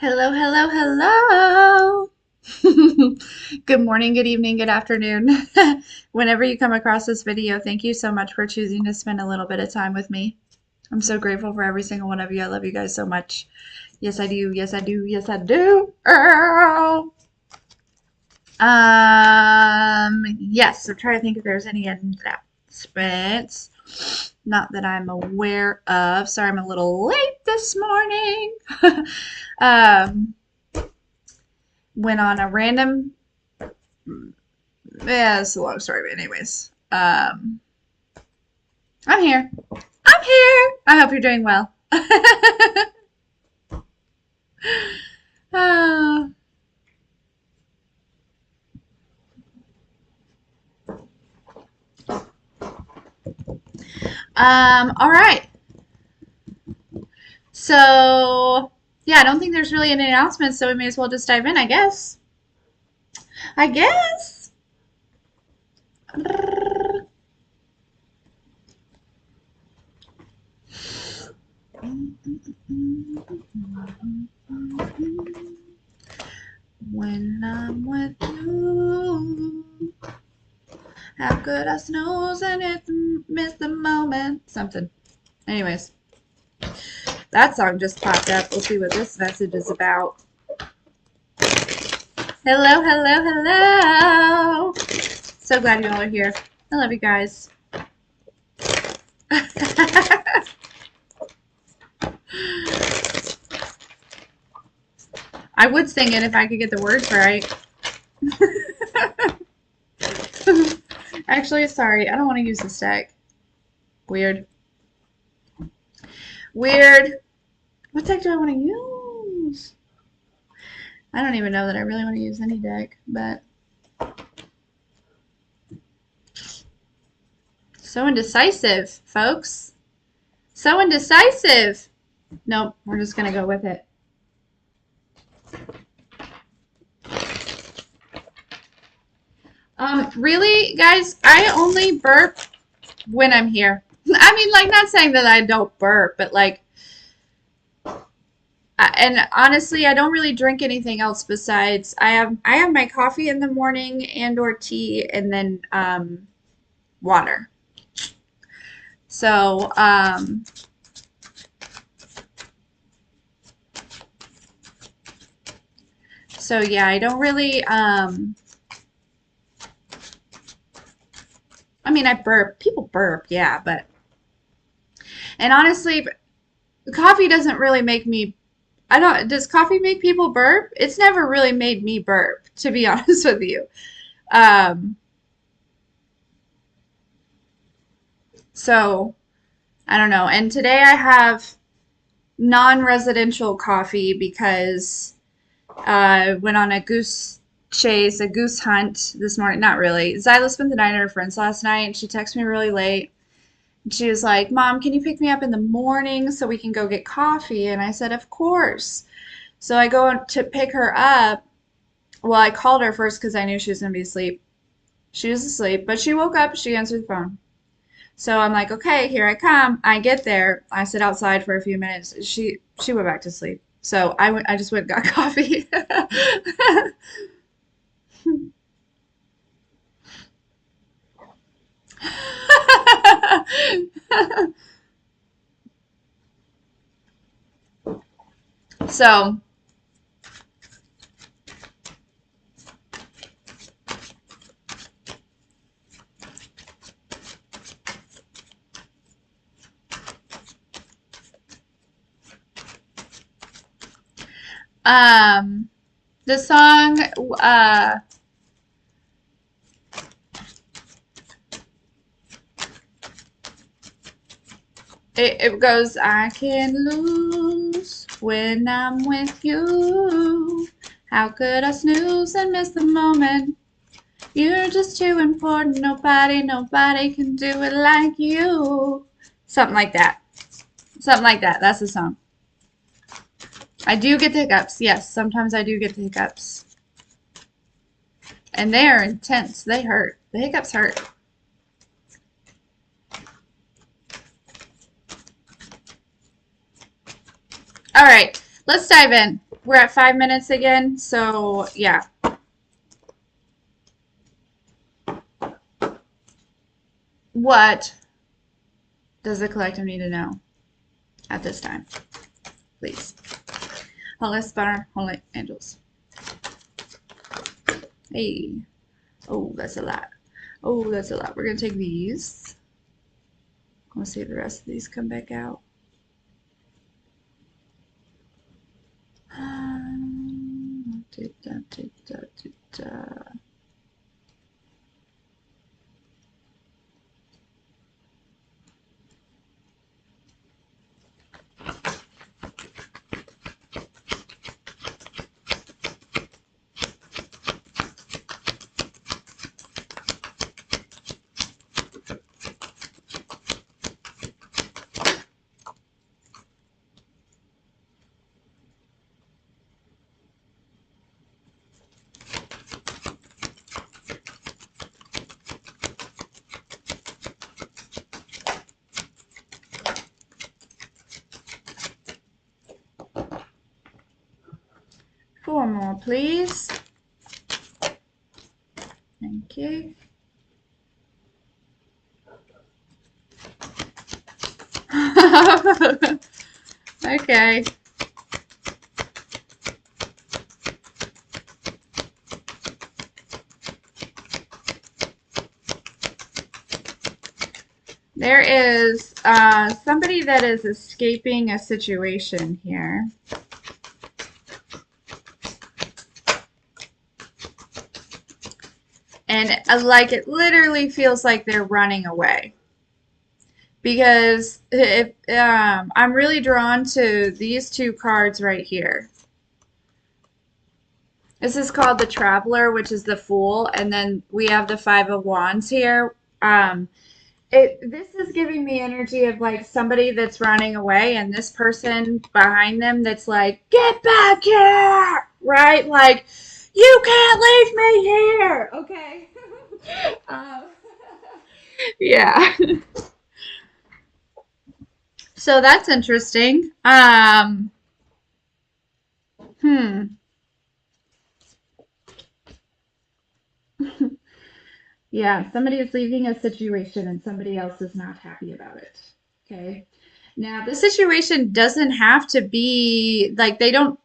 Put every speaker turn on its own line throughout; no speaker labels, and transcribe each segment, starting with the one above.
Hello, hello, hello. Good morning, good evening, good afternoon. Whenever you come across this video, thank you so much for choosing to spend a little bit of time with me. I'm so grateful for every single one of you. I love you guys so much. Yes, I do. Yes, I do. Yes, I do. Yes, I'm trying to think if there's any announcements. Not that I'm aware of. Sorry, I'm a little late this morning. um, Went on a random, yeah, it's a long story, but anyways, I'm here. I'm here. I hope you're doing well. uh, all right. So, yeah, I don't think there's really any announcements, so we may as well just dive in, I guess. I guess. When I'm with you, how could I snooze and it miss the moment? Something. Anyways, that song just popped up. We'll see what this message is about. Hello, hello, hello. So glad you all are here. I love you guys. I would sing it if I could get the words right. Actually, sorry, I don't want to use this deck. Weird. Weird. What deck do I want to use? I don't even know that I really want to use any deck, but so indecisive, folks. So indecisive. Nope, we're just gonna go with it. Really, guys, I only burp when I'm here. I mean, like, not saying that I don't burp, but like, and honestly, I don't really drink anything else besides I have my coffee in the morning and or tea and then water. So so yeah, I don't really I mean, I burp. People burp, yeah, but and honestly, coffee doesn't really make me I don't does coffee make people burp? It's never really made me burp, to be honest with you. Um so I don't know. And today I have non-residential coffee because I went on a goose chase, a goose hunt this morning. Not really. Zyla spent the night at her friend's last night, and she texted me really late. And she was like, "Mom, can you pick me up in the morning so we can go get coffee?" And I said, "Of course." So I go to pick her up. Well, I called her first because I knew she was going to be asleep. She was asleep, but she woke up. She answered the phone. So I'm like, okay, here I come. I get there. I sit outside for a few minutes. She went back to sleep. So I just went and got coffee. So, um, the song, it goes, I can lose when I'm with you. How could I snooze and miss the moment? You're just too important. Nobody can do it like you. Something like that. Something like that. That's the song. I do get the hiccups. Yes, sometimes I do get the hiccups. And they are intense. They hurt. The hiccups hurt. All right, let's dive in. we're at 5 minutes again, so yeah. What does the collective need to know at this time? Please. Holy Spirit, Holy Angels. Hey. Oh, that's a lot. Oh, that's a lot. We're going to take these. I'm going to see if the rest of these come back out. Da, da, da, da, da, da. Four more, please. Thank you. Okay. There is somebody that is escaping a situation here. And like it literally feels like they're running away. Because if I'm really drawn to these two cards right here. This is called the Traveler, which is the Fool, and then we have the Five of Wands here. This is giving me energy of like somebody that's running away, and this person behind them that's like, "Get back here!" Right? Like, you can't leave me here. Okay. um, yeah. So that's interesting. Hmm. Yeah, somebody is leaving a situation and somebody else is not happy about it. Okay. Now, this situation doesn't have to be like they don't,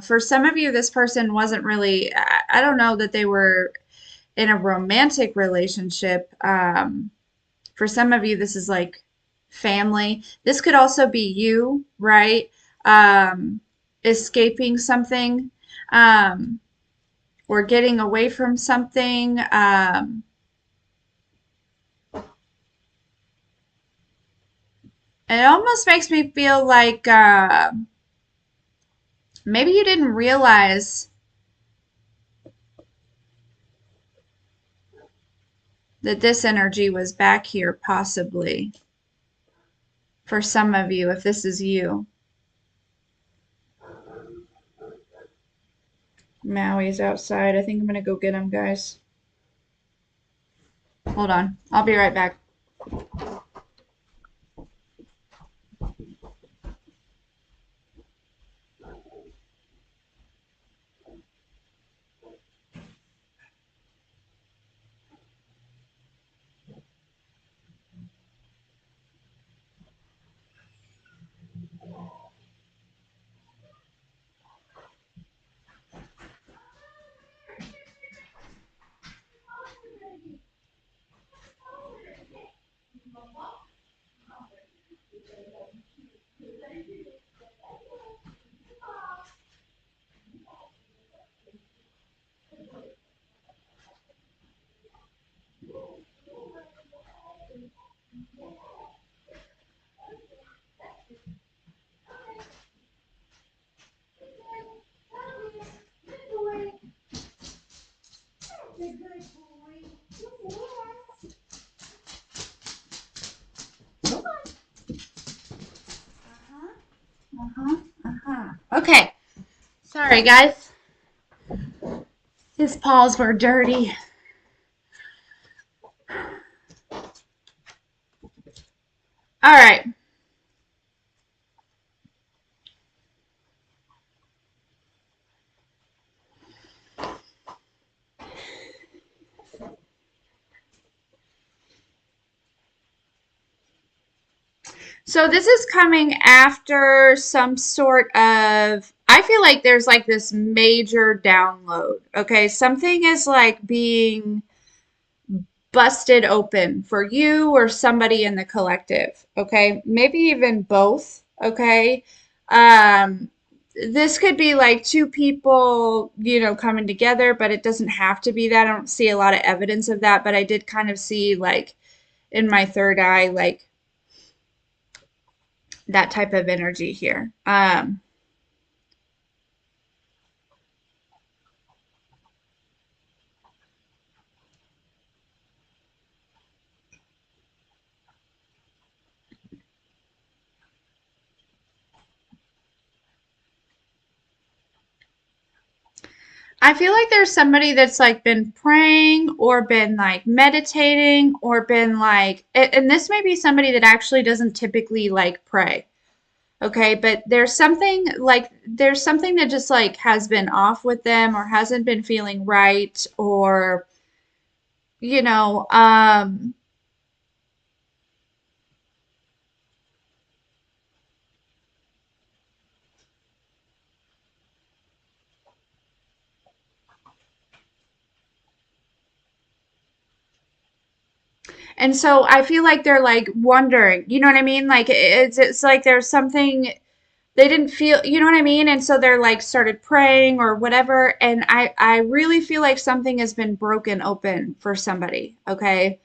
for some of you, this person wasn't really, I don't know that they were in a romantic relationship. For some of you, this is like family. This could also be you, right? Um, Escaping something, um, or getting away from something. It almost makes me feel like maybe you didn't realize that this energy was back here, possibly for some of you, if this is you. Maui's outside. I think I'm gonna go get him, guys. Hold on. I'll be right back. Uh-huh. Uh-huh. Okay. Sorry, guys. His paws were dirty. All right. So this is coming after some sort of, I feel like there's like this major download. Okay. Something is like being busted open for you or somebody in the collective. Okay. Maybe even both. Okay. Um, this could be like two people, coming together, but it doesn't have to be that. I don't see a lot of evidence of that, but I did kind of see like in my third eye, like that type of energy here. I feel like there's somebody that's like been praying or been like meditating or been like, and this may be somebody that actually doesn't typically like pray. Okay, but there's something that just like has been off with them or hasn't been feeling right or you know, um and so I feel like they're like wondering, you know what I mean? Like it's like there's something they didn't feel, you know what I mean? And so they're like started praying or whatever, and I really feel like something has been broken open for somebody, okay?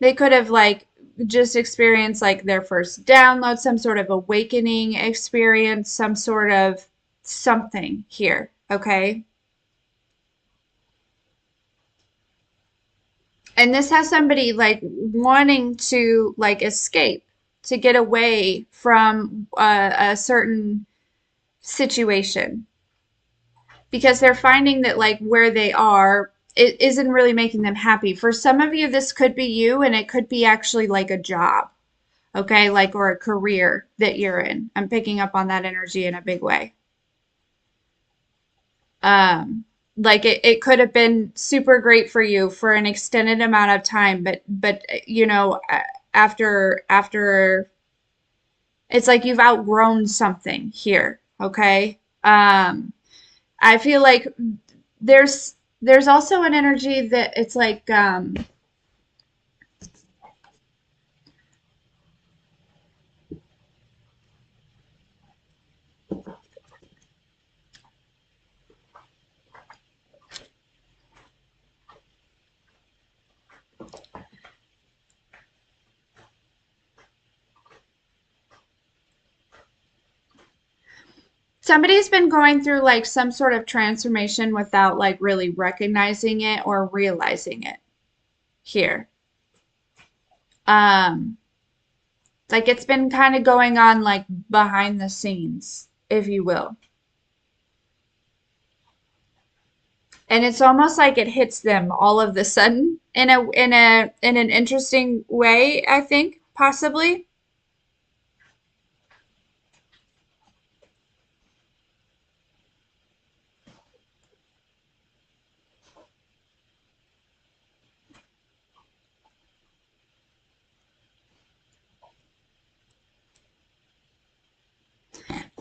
They could have like just experienced like their first download, some sort of awakening experience, some sort of something here, okay? And this has somebody like wanting to like escape, to get away from a certain situation because they're finding that like where they are it isn't really making them happy. For some of you, this could be you, and it could be actually like a job, okay, like or a career that you're in. I'm picking up on that energy in a big way. Um, like it could have been super great for you for an extended amount of time, but after it's like you've outgrown something here, okay? I feel like there's also an energy that it's like somebody's been going through like some sort of transformation without like really recognizing it or realizing it here. Um, like it's been kind of going on like behind the scenes, if you will. And it's almost like it hits them all of the sudden in an interesting way, I think, possibly.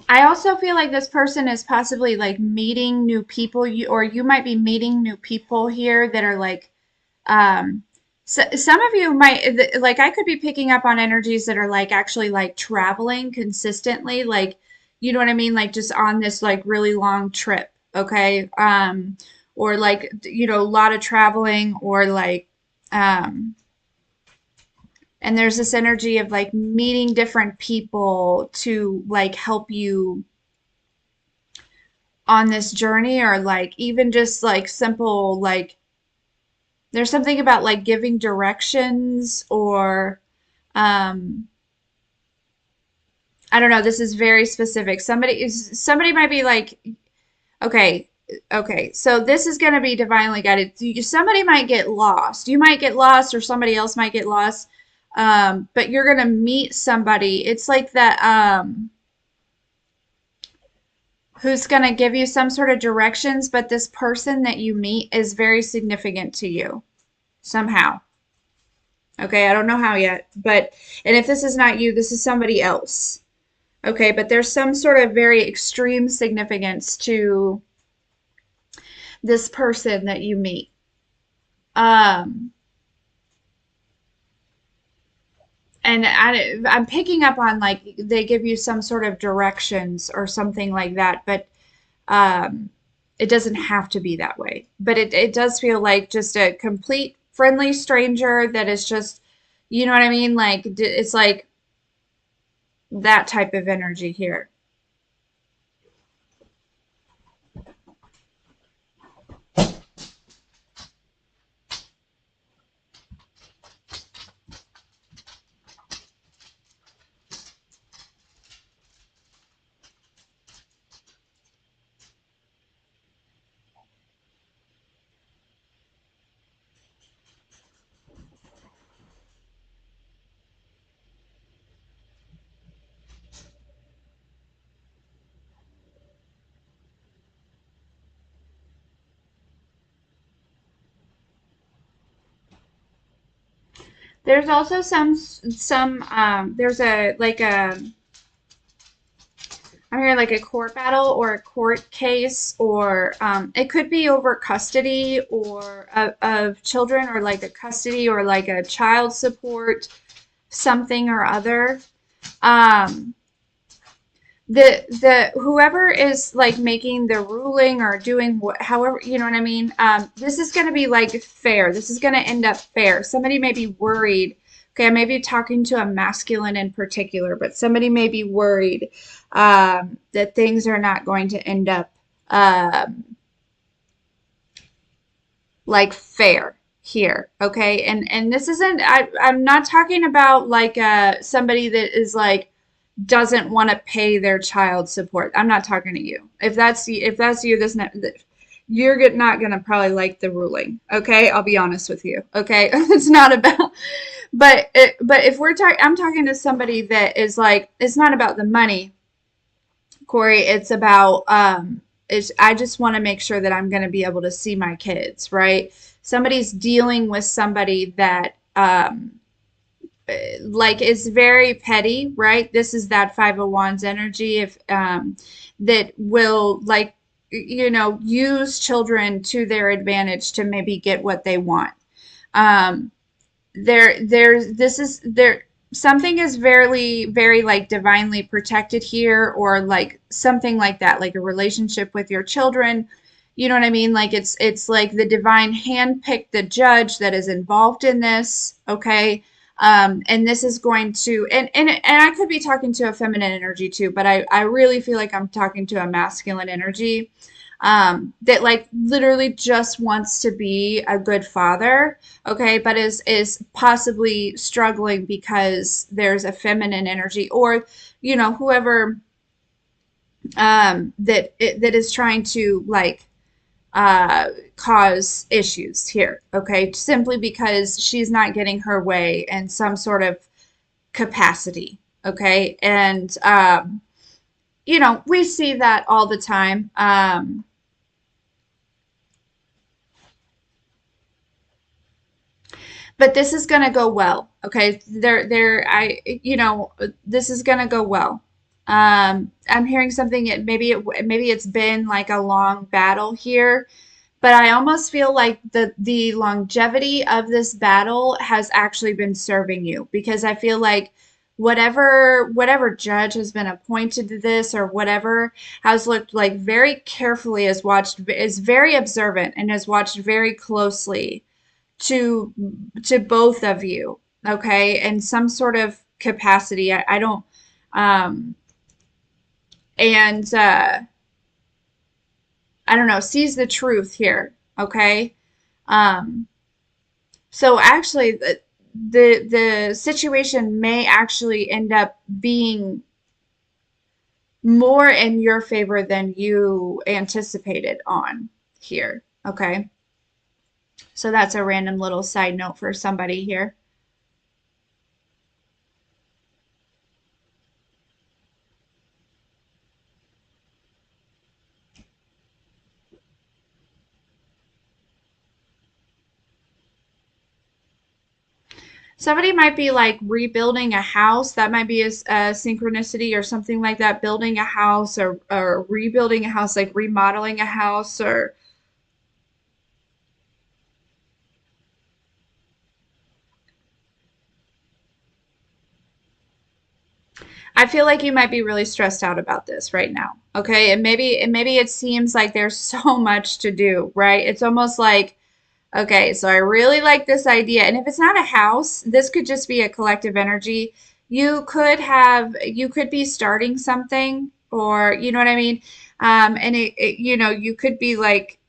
I also feel like this person is possibly like meeting new people, or you might be meeting new people here that are like, so, some of you might, like, I could be picking up on energies that are like actually like traveling consistently, like, you know what I mean? Like just on this like really long trip, okay? Or like, a lot of traveling or like, um, and there's this energy of like meeting different people to like help you on this journey or like even just like simple like there's something about like giving directions or um I don't know, this is very specific. Somebody might be like, okay, okay, so this is going to be divinely guided. Somebody might get lost. You might get lost or somebody else might get lost. But you're going to meet somebody. It's like that who's going to give you some sort of directions, but this person that you meet is very significant to you somehow. Okay, I don't know how yet, but and if this is not you, this is somebody else. Okay, but there's some sort of very extreme significance to this person that you meet. Um, and I'm picking up on like they give you some sort of directions or something like that, but um, it doesn't have to be that way. But it does feel like just a complete friendly stranger that is just, you know what I mean? Like it's like that type of energy here. There's also some there's a like a I'm hearing like a court battle or a court case, or it could be over custody or of children, or like a custody or like a child support something or other. Um, the whoever is like making the ruling or doing what, however, you know what I mean. This is going to be like fair. This is going to end up fair. Somebody may be worried. Okay, I may be talking to a masculine in particular, but somebody may be worried that things are not going to end up um, like fair here. Okay, and this isn't. I'm not talking about like somebody that is like doesn't want to pay their child support. I'm not talking to you. If that's you, this you're not gonna probably like the ruling. Okay, I'll be honest with you. Okay, it's not about. But if we're talking, I'm talking to somebody that is like, it's not about the money, Corey. It's about I just want to make sure that I'm gonna be able to see my kids, right? Somebody's dealing with somebody that like it's very petty, right? This is that Five of Wands energy, if that will like use children to their advantage to maybe get what they want. Um, there's this is there something is very like divinely protected here, or like something like that, like a relationship with your children. You know what I mean? Like it's like the divine hand picked the judge that is involved in this. Okay. And this is going to, and I could be talking to a feminine energy too, but I really feel like I'm talking to a masculine energy that like literally just wants to be a good father, okay, but is possibly struggling because there's a feminine energy, or whoever that is trying to like cause issues here, okay, simply because she's not getting her way in some sort of capacity, okay, and we see that all the time. But this is going to go well. Okay. This is going to go well. I'm hearing something, maybe it's been like a long battle here, but I almost feel like the longevity of this battle has actually been serving you, because I feel like whatever judge has been appointed to this or whatever has looked like very carefully, is very observant and has watched very closely to both of you, okay, in some sort of capacity. I don't um and I don't know, sees the truth here, okay. um so actually the situation may actually end up being more in your favor than you anticipated on here, okay. So that's a random little side note for somebody here. Somebody might be like rebuilding a house. That might be a synchronicity or something like that. Building a house or rebuilding a house, like remodeling a house. Or I feel like you might be really stressed out about this right now. Okay. And maybe it seems like there's so much to do, right? It's almost like, okay, so I really like this idea. And if it's not a house, this could just be a collective energy. You could be starting something, or you know what I mean? And you could be like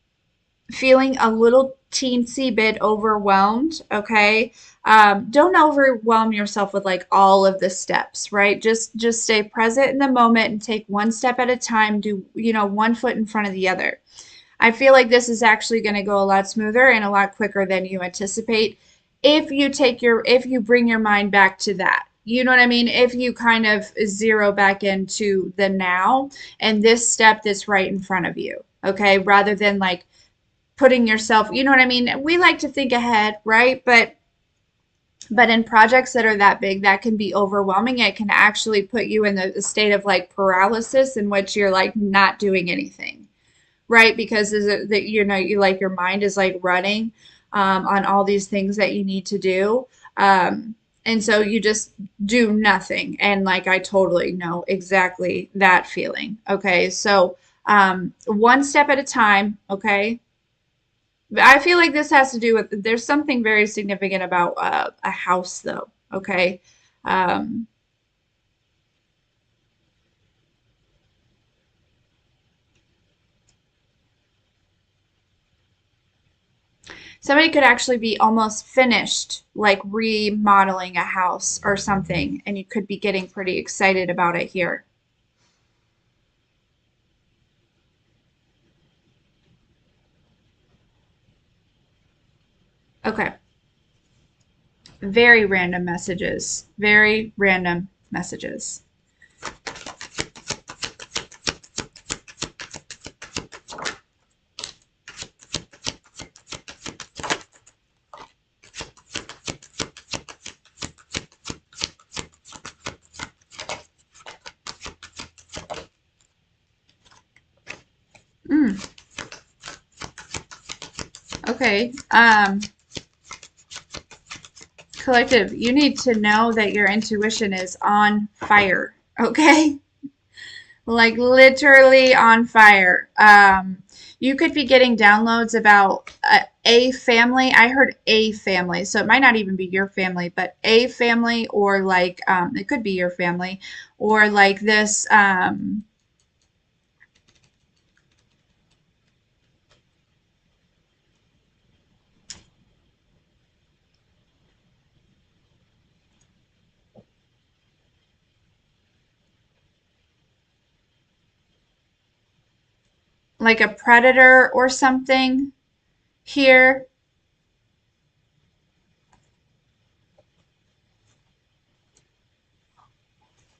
feeling a little teensy bit overwhelmed, okay? Don't overwhelm yourself with like all of the steps, right? Just stay present in the moment and take one step at a time. Do, one foot in front of the other. I feel like this is actually going to go a lot smoother and a lot quicker than you anticipate if you bring your mind back to that. You know what I mean? If you kind of zero back into the now and this step that's right in front of you, okay? Rather than like putting yourself, you know what I mean? We like to think ahead, right? But in projects that are that big, that can be overwhelming. It can actually put you in the state of like paralysis in which you're like not doing anything, right? Because is it that you like your mind is like running on all these things that you need to do. And so you just do nothing. And like I totally know exactly that feeling. Okay. So one step at a time, okay? I feel like this has to do with there's something very significant about a house, though. Okay. Um, Somebody could actually be almost finished, like remodeling a house or something, and you could be getting pretty excited about it here. Okay. Very random messages. Very random messages. Mm, okay. Collective, you need to know that your intuition is on fire. Okay. Like literally on fire. You could be getting downloads about a family. I heard a family, so it might not even be your family, but a family, or like it could be your family, or like this, like a predator or something here,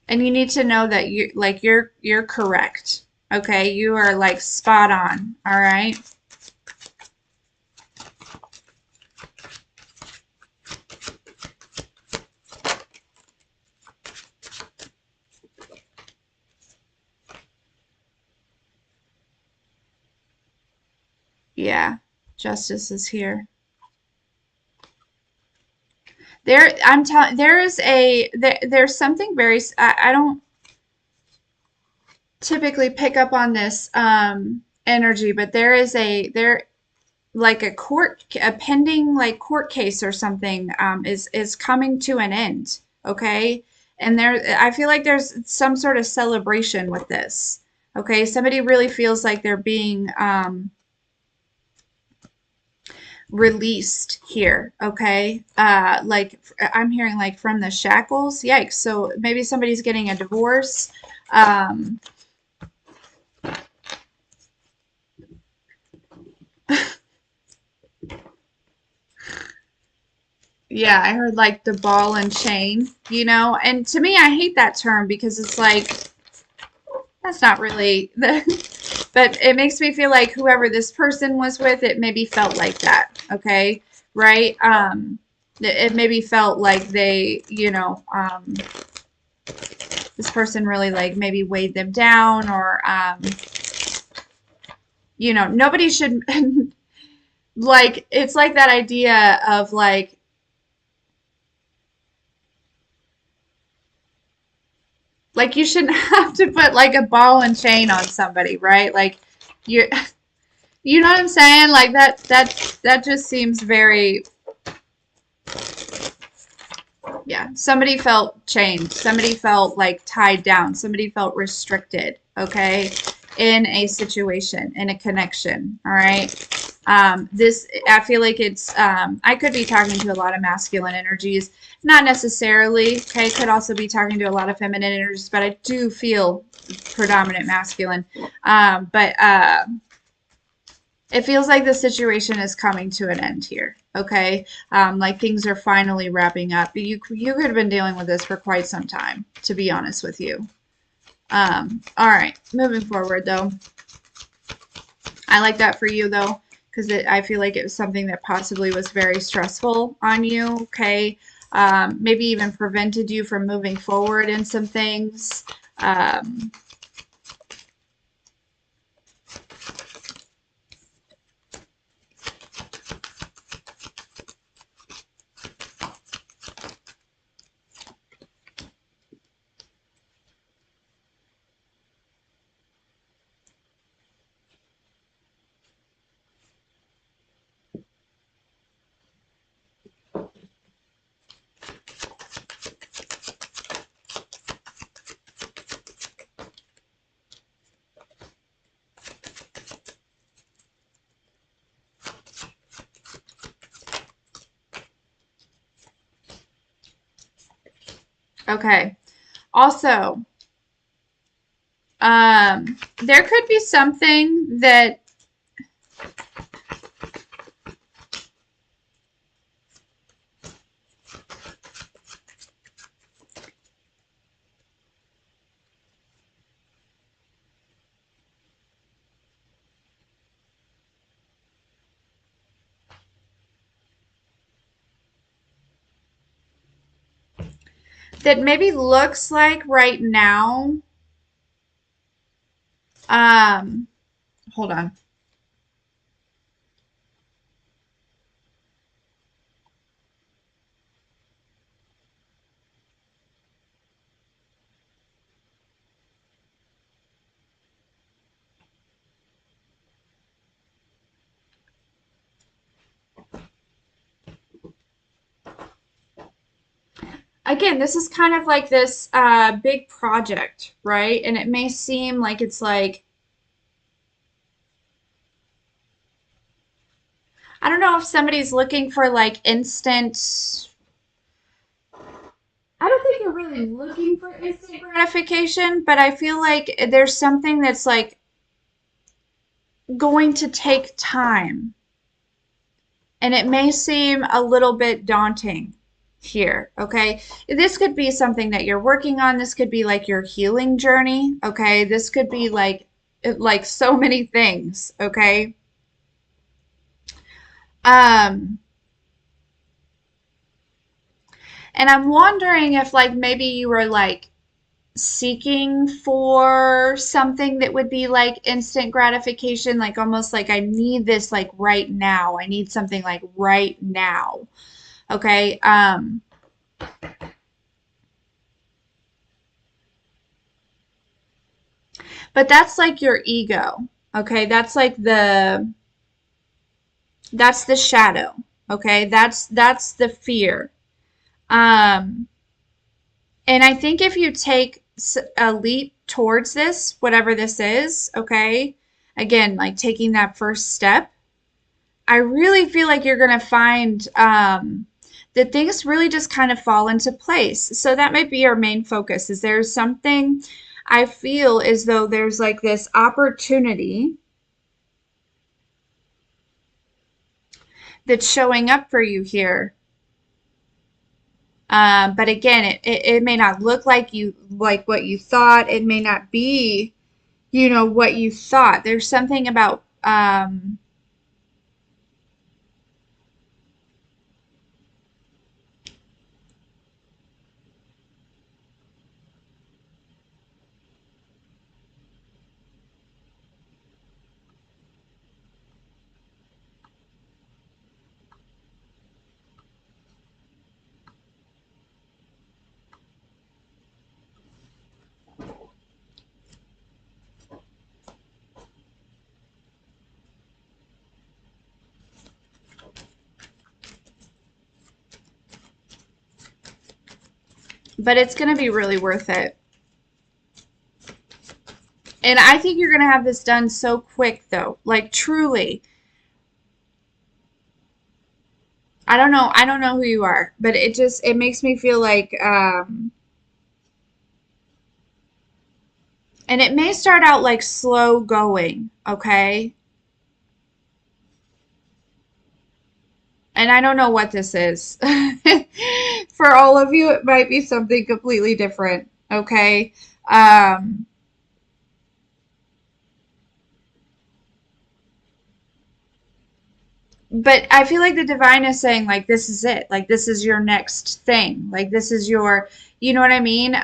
and you need to know that you're correct. Okay, you are like spot on. All right. Yeah, justice is here. I'm telling, there's something very, I don't typically pick up on this energy, but there like a pending like court case or something is coming to an end, okay? And I feel like there's some sort of celebration with this, okay? Somebody really feels like they're being released here, okay? Like I'm hearing like from the shackles. Yikes. So maybe somebody's getting a divorce. Um, yeah, I heard like the ball and chain, and to me, I hate that term because it's like that's not really the, but it makes me feel like whoever this person was with, it maybe felt like that, okay? Right? it maybe felt like they, this person really like maybe weighed them down, or nobody should like, it's like that idea of like you shouldn't have to put like a ball and chain on somebody, right? Like you you know what I'm saying? Like that just seems very, yeah, somebody felt chained. Somebody felt like tied down. Somebody felt restricted, okay, in a situation, in a connection, all right? I feel like I could be talking to a lot of masculine energies, not necessarily, okay, could also be talking to a lot of feminine energies, but I do feel predominant masculine. But it feels like the situation is coming to an end here. Okay, like things are finally wrapping up. You could have been dealing with this for quite some time, to be honest with you. All right, moving forward though, I like that for you though, because I feel like it was something that possibly was very stressful on you. Okay, maybe even prevented you from moving forward in some things. Um, okay. Also, there could be something that maybe looks like right now. Um, Hold on. Again, this is kind of like this big project, right? And it may seem like it's like, I don't know if somebody's looking for like instant. I don't think you're really looking for instant gratification, but I feel like there's something that's like going to take time. And it may seem a little bit daunting here, okay? This could be something that you're working on. This could be like your healing journey, okay? This could be like so many things, okay? Um, and I'm wondering if like maybe you were like seeking for something that would be like instant gratification, like almost like I need this like right now. I need something like right now. Okay. But that's like your ego. Okay. That's the shadow. Okay. That's the fear. Um, and I think if you take a leap towards this, whatever this is, okay, again, like taking that first step, I really feel like you're going to find that things really just kind of fall into place. So that might be our main focus. Is there something I feel as though there's like this opportunity that's showing up for you here. But again, it may not look like you like what you thought. It may not be, what you thought. There's something about but it's going to be really worth it. And I think you're going to have this done so quick, though. Like, truly. I don't know. I don't know who you are, but it makes me feel like, and it may start out like slow going, okay? And I don't know what this is. For all of you, it might be something completely different, okay? Um, but I feel like the divine is saying, like, this is it. Like, this is your next thing. Like, this is your, you know what I mean?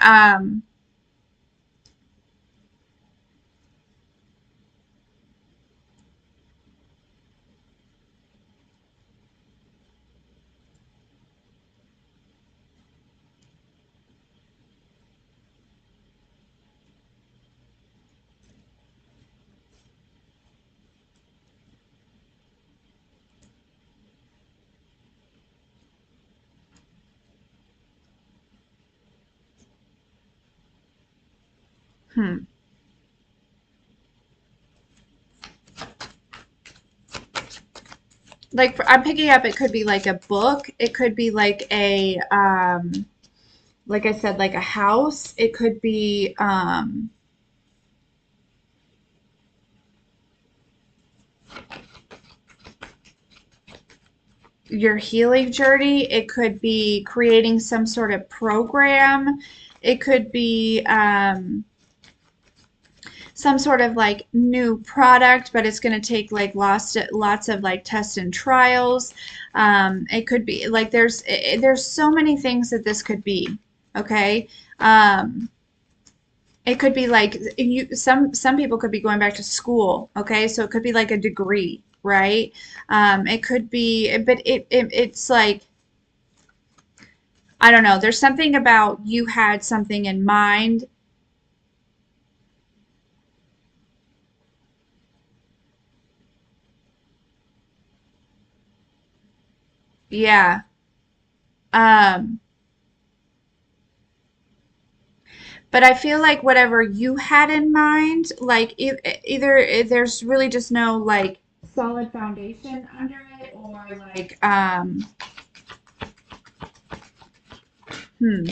Hmm. Like, I'm picking up, it could be like a book. It could be like I said, like a house. It could be, your healing journey. It could be creating some sort of program. It could be some sort of like new product, but it's going to take like lots of like tests and trials. It could be like there's so many things that this could be. Okay. It could be like some people could be going back to school. Okay, so it could be like a degree, right? It could be, but it's like I don't know. There's something about you had something in mind. Yeah. Um, but I feel like whatever you had in mind, like either there's really just no like solid foundation under it, or like hmm.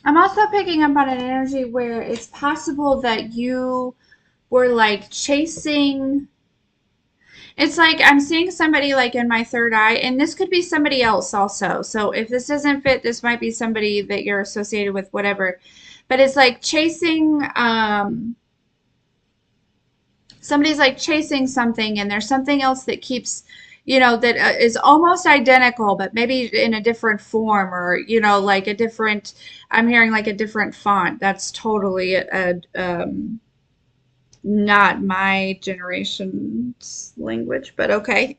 I'm also picking up on an energy where it's possible that you were like chasing. It's like I'm seeing somebody like in my third eye, and this could be somebody else also. So if this doesn't fit, this might be somebody that you're associated with, whatever. But it's like chasing, somebody's like chasing something, and there's something else that keeps, that is almost identical, but maybe in a different form, or, like a different, I'm hearing like a different font. That's totally not my generation's language, but okay.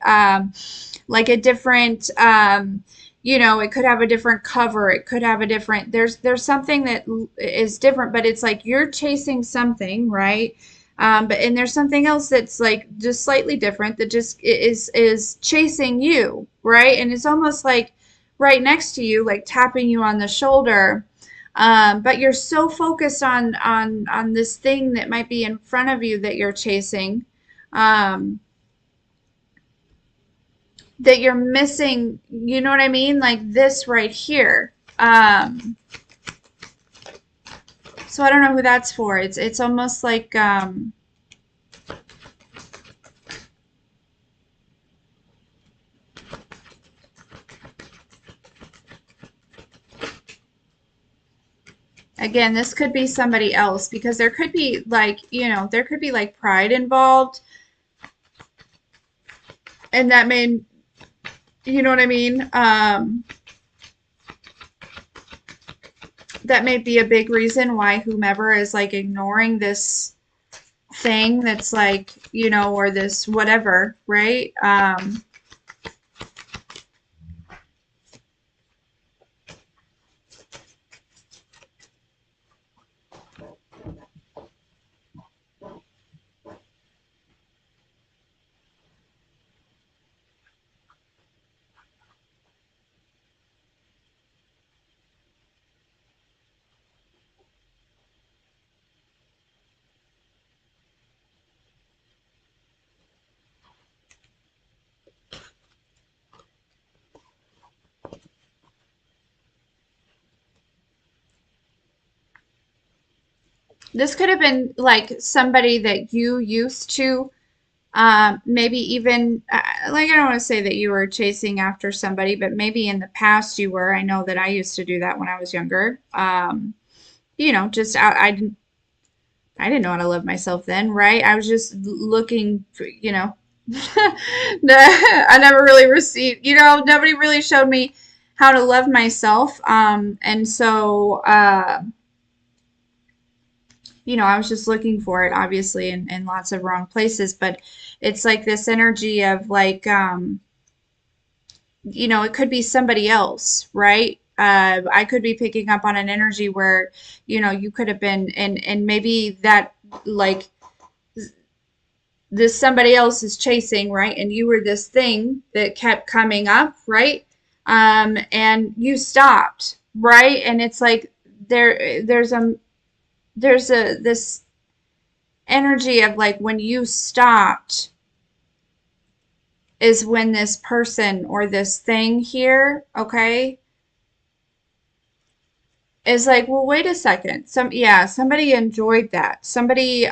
Like a different, it could have a different cover. It could have a different, there's something that is different, but it's like you're chasing something, right? And there's something else that's like just slightly different that just is chasing you, right? And it's almost like right next to you, like tapping you on the shoulder, but you're so focused on this thing that might be in front of you that you're chasing, um, that you're missing, you know what I mean? Like this right here. So I don't know who that's for. It's almost like again, this could be somebody else because there could be like, there could be like pride involved, and that may, you know what I mean? That may be a big reason why whomever is like ignoring this thing that's like, or this whatever, right? This could have been like somebody that you used to maybe even like I don't want to say that you were chasing after somebody, but maybe in the past you were. I know that I used to do that when I was younger. Just I didn't know how to love myself then, right? I was just looking for, I never really received, nobody really showed me how to love myself. And so, I was just looking for it, obviously, in lots of wrong places. But it's like this energy of like, it could be somebody else, right? I could be picking up on an energy where, you could have been, and maybe that like this somebody else is chasing, right? And you were this thing that kept coming up, right? And you stopped, right? And it's like there's a this energy of like when you stopped is when this person or this thing here, okay, is like, well, wait a second. Somebody enjoyed that. Somebody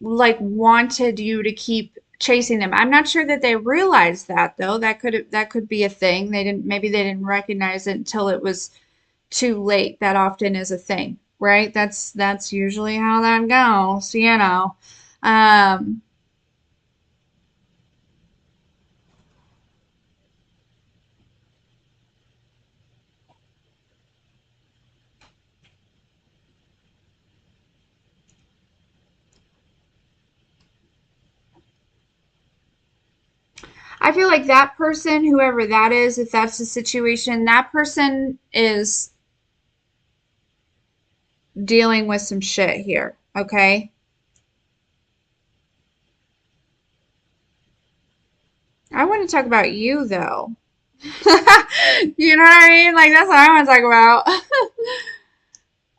like wanted you to keep chasing them. I'm not sure that they realized that though. That could be a thing. Maybe they didn't recognize it until it was too late. That often is a thing, right? That's usually how that goes. Um, I feel like that person, whoever that is, if that's the situation, that person is dealing with some shit here, okay? I want to talk about you though. You know what I mean? Like that's what I want to talk about.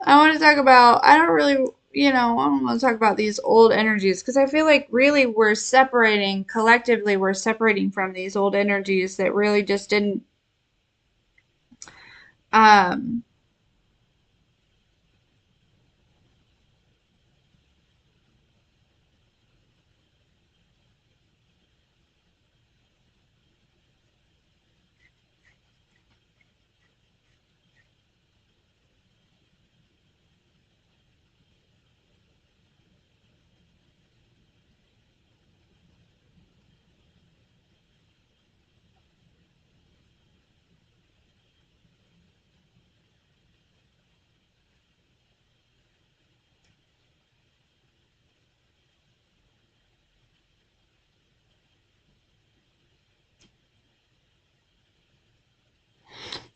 I want to talk about, I don't really, I don't want to talk about these old energies because I feel like really we're separating, collectively, we're separating from these old energies that really just didn't, um,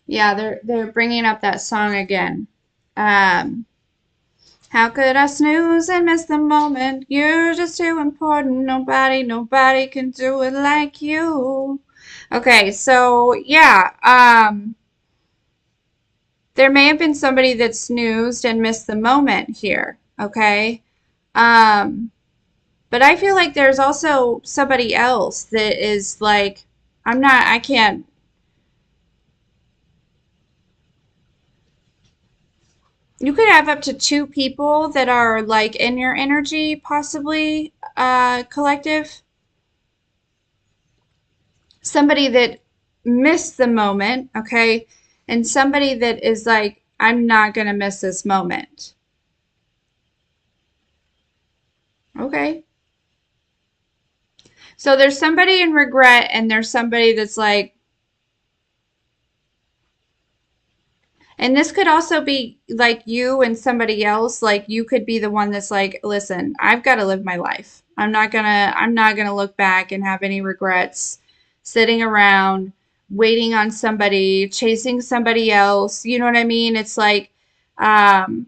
yeah, they're bringing up that song again. Um, how could I snooze and miss the moment? You're just too important. Nobody can do it like you. Okay, so yeah, there may have been somebody that snoozed and missed the moment here. Okay, um, But I feel like there's also somebody else that is like, I can't, you could have up to two people that are like in your energy, possibly, collective. Somebody that missed the moment, okay? And somebody that is like, I'm not going to miss this moment. Okay. So there's somebody in regret, and there's somebody that's like, and this could also be like you and somebody else. Like you could be the one that's like, listen, I've got to live my life. I'm not gonna look back and have any regrets sitting around waiting on somebody, chasing somebody else. You know what I mean? It's like, um,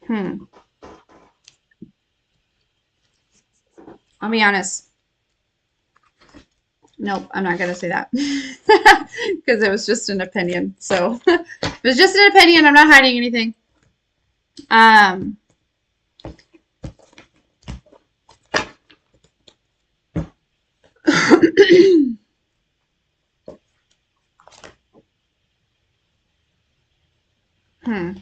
hmm, I'll be honest. Nope, I'm not gonna say that because it was just an opinion. So it was just an opinion. I'm not hiding anything. Um, hmm.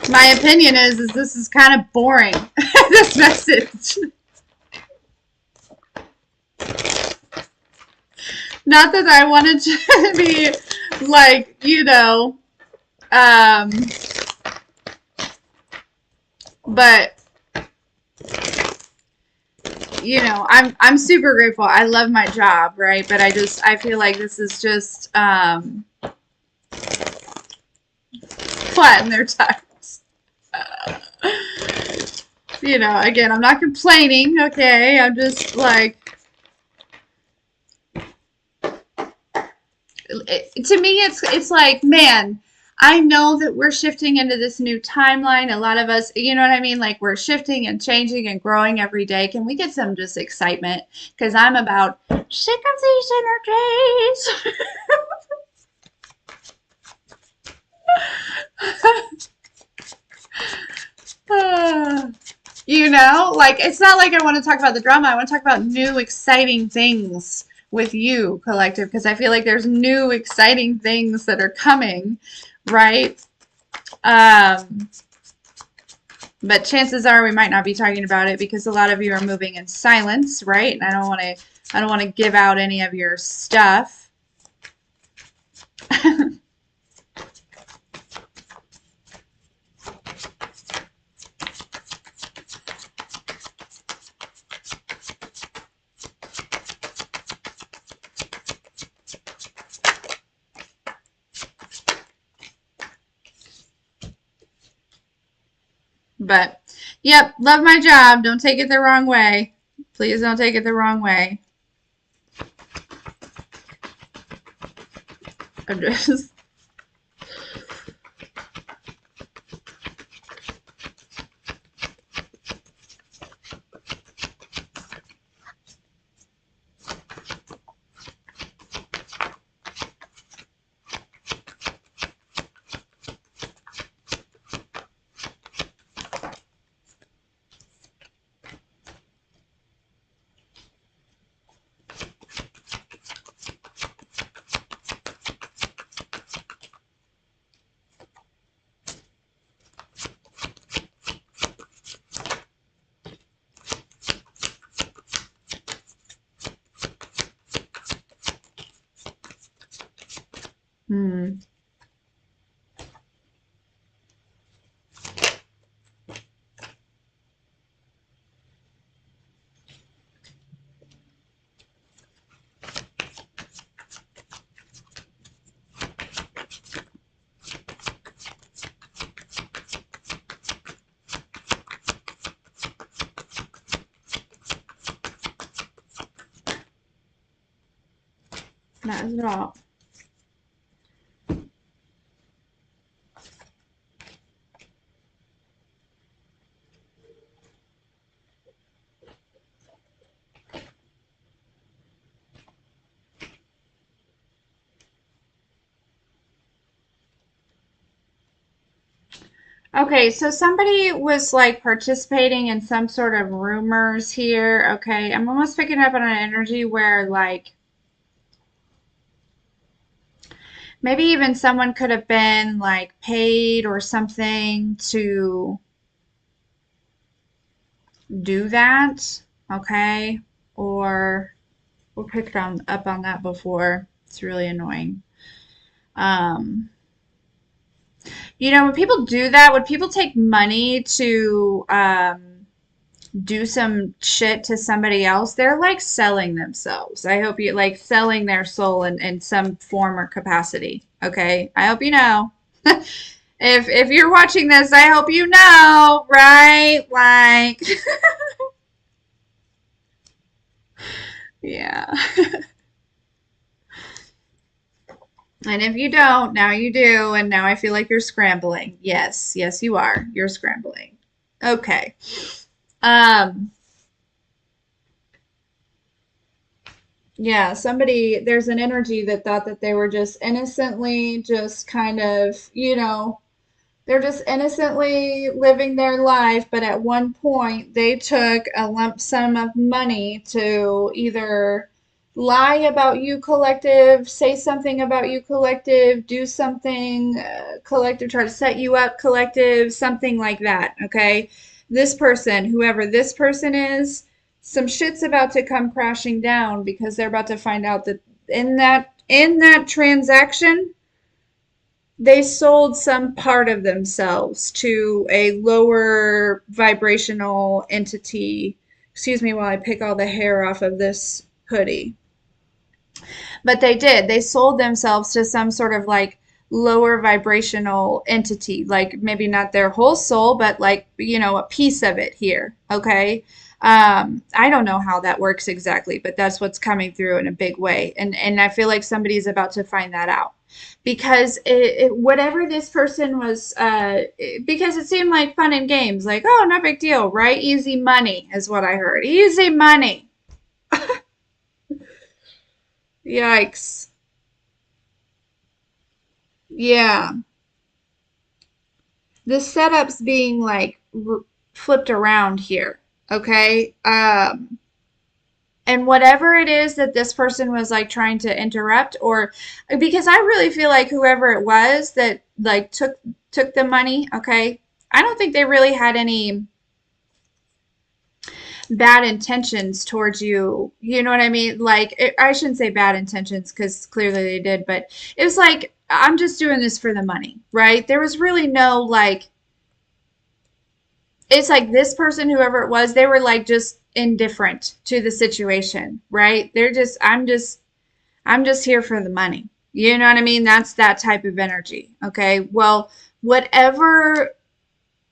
My opinion is this is kind of boring. This message. Not that I wanted to be like, um, but I'm super grateful. I love my job, right? But I feel like this is just flattening their tires. Again, I'm not complaining, okay? I'm just like, to me it's like, man, I know that we're shifting into this new timeline. A lot of us, you know what I mean, like we're shifting and changing and growing every day. Can we get some just excitement, because I'm about sick of these energies. Like it's not like I want to talk about the drama. I want to talk about new exciting things with you, collective, because I feel like there's new exciting things that are coming, right? um But chances are we might not be talking about it because a lot of you are moving in silence, right? And I don't want to give out any of your stuff. But yep, love my job. Don't take it the wrong way. Please don't take it the wrong way. I'm just hmm. Not at all. Okay, so somebody was like participating in some sort of rumors here. Okay, I'm almost picking up on an energy where like maybe even someone could have been like paid or something to do that. Okay, or we picked on up on that before. It's really annoying. Um, when people do that, when people take money to do some shit to somebody else, they're like selling themselves. I hope you like selling their soul in some form or capacity. Okay. I hope you know. If you're watching this, I hope you know, right? Like yeah. And if you don't, now you do, and now I feel like you're scrambling. Yes, yes you are. You're scrambling. Okay. Um Yeah, there's an energy that thought that they were just innocently, just kind of, they're just innocently living their life, but at one point they took a lump sum of money to either lie about you collective, say something about you collective, do something collective, try to set you up collective, something like that, okay? This person, whoever this person is, some shit's about to come crashing down because they're about to find out that in that transaction they sold some part of themselves to a lower vibrational entity. Excuse me while I pick all the hair off of this hoodie. But they did. They sold themselves to some sort of like lower vibrational entity, like maybe not their whole soul, but like, a piece of it here. Okay. I don't know how that works exactly, but that's what's coming through in a big way. And I feel like somebody's about to find that out because whatever this person was, because it seemed like fun and games, like, oh, no big deal, right? Easy money is what I heard. Easy money. Yikes. Yeah. The setup's being like flipped around here. Okay. And whatever it is that this person was like trying to interrupt, or because I really feel like whoever it was that like took the money, okay, I don't think they really had any bad intentions towards you. You know what I mean? Like, I shouldn't say bad intentions because clearly they did, but it was like, I'm just doing this for the money, right? There was really no like, it's like this person, whoever it was, they were like just indifferent to the situation, right? I'm just here for the money. You know what I mean? That's that type of energy. Okay. Well, whatever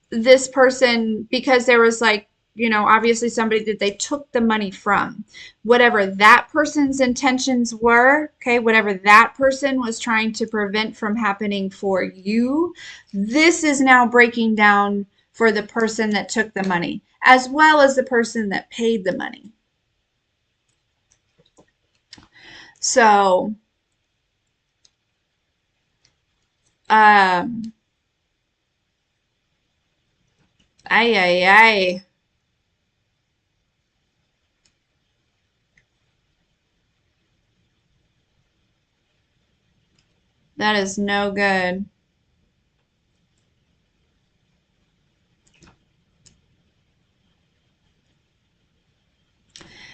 this person, because there was like, obviously somebody that they took the money from, whatever that person's intentions were, okay, whatever that person was trying to prevent from happening for you, this is now breaking down for the person that took the money, as well as the person that paid the money. So, um, ay, ay, ay. That is no good.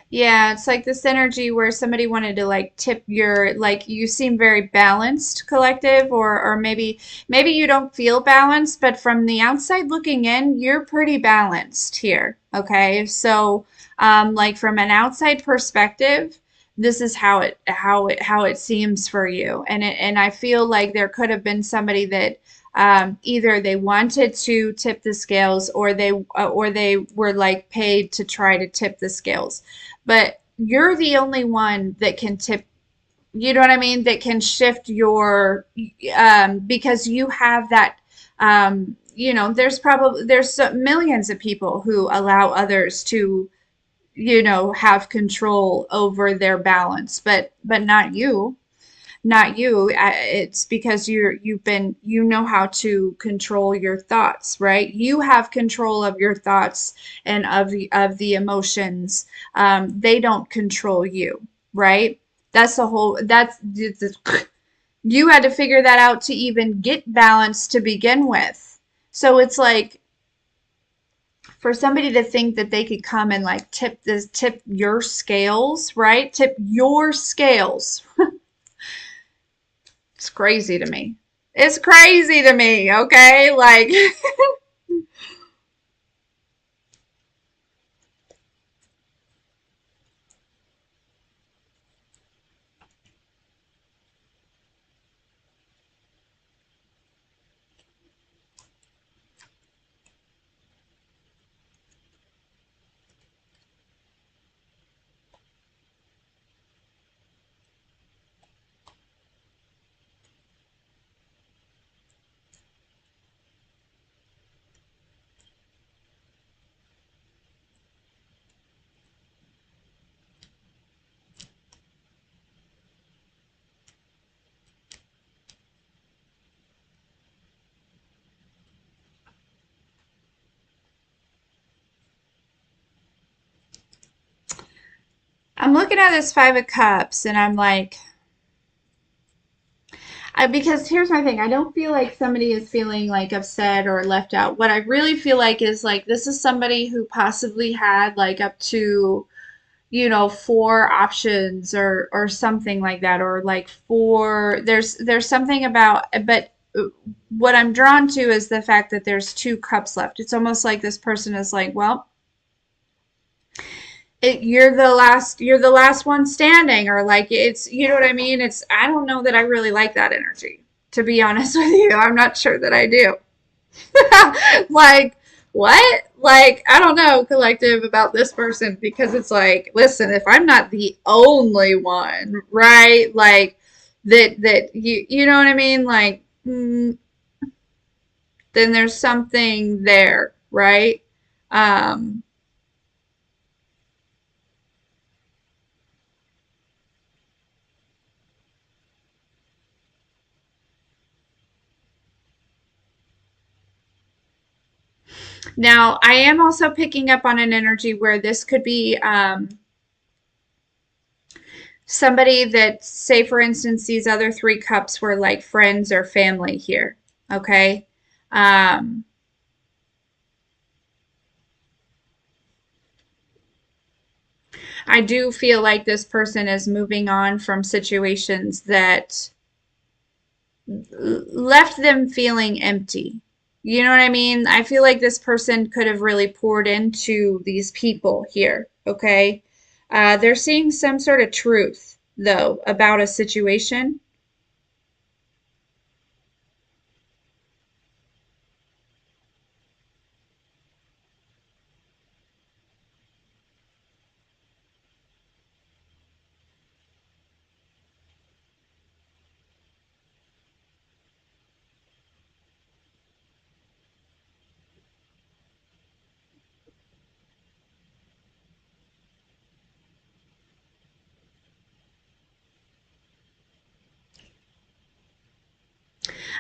Yeah, it's like this energy where somebody wanted to like tip your like you seem very balanced collective or maybe you don't feel balanced, but from the outside looking in, you're pretty balanced here. Okay? So like from an outside perspective, this is how it seems for you. And I feel like there could have been somebody that either they wanted to tip the scales or they were like paid to try to tip the scales, but you're the only one that can tip, you know what I mean, that can shift your because you have that there's millions of people who allow others to have control over their balance, but not you. not you. It's because you know how to control your thoughts, right? You have control of your thoughts and of the emotions. They don't control you, right? You had to figure that out to even get balance to begin with. So it's like for somebody to think that they could come and like tip your scales, right? Tip your scales. It's crazy to me. It's crazy to me, okay? Like I'm looking at this Five of Cups and I'm like, because here's my thing. I don't feel like somebody is feeling like upset or left out. What I really feel like is like this is somebody who possibly had like up to, four options or something like that, or like four. There's something about, but what I'm drawn to is the fact that there's two cups left. It's almost like this person is like, well, you're the last one standing, or like it's, you know what I mean? It's, I don't know that I really like that energy, to be honest with you. I'm not sure that I do. Like, what? Like, I don't know, collective, about this person, because it's like, listen, if I'm not the only one, right? Like that you know what I mean? Like, then there's something there, right? Um, Now, I am also picking up on an energy where this could be somebody that, say, for instance, these other three cups were like friends or family here. Okay. Um, I do feel like this person is moving on from situations that left them feeling empty. You know what I mean? I feel like this person could have really poured into these people here. Okay. They're seeing some sort of truth, though, about a situation.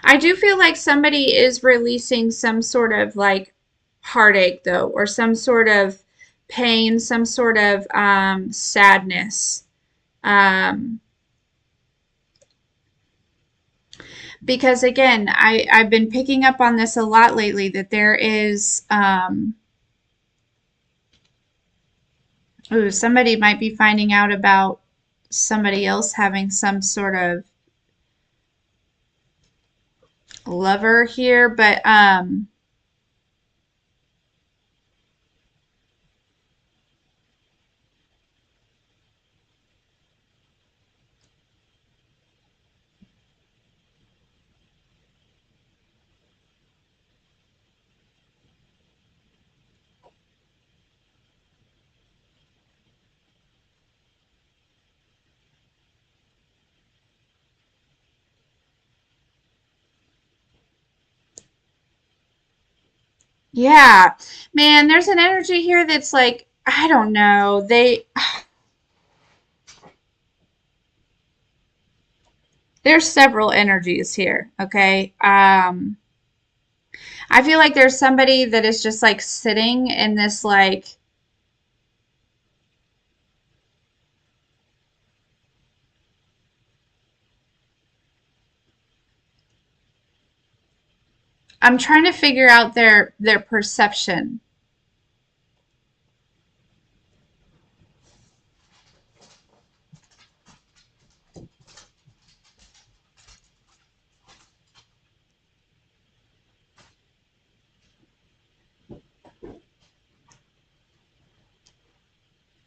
I do feel like somebody is releasing some sort of like heartache, though, or some sort of pain, some sort of sadness. Um, because again, I've been picking up on this a lot lately that there is, ooh, somebody might be finding out about somebody else having some sort of lover here, but yeah, man, there's an energy here that's like, I don't know. there's several energies here, okay? I feel like there's somebody that is just like sitting in this like I'm trying to figure out their perception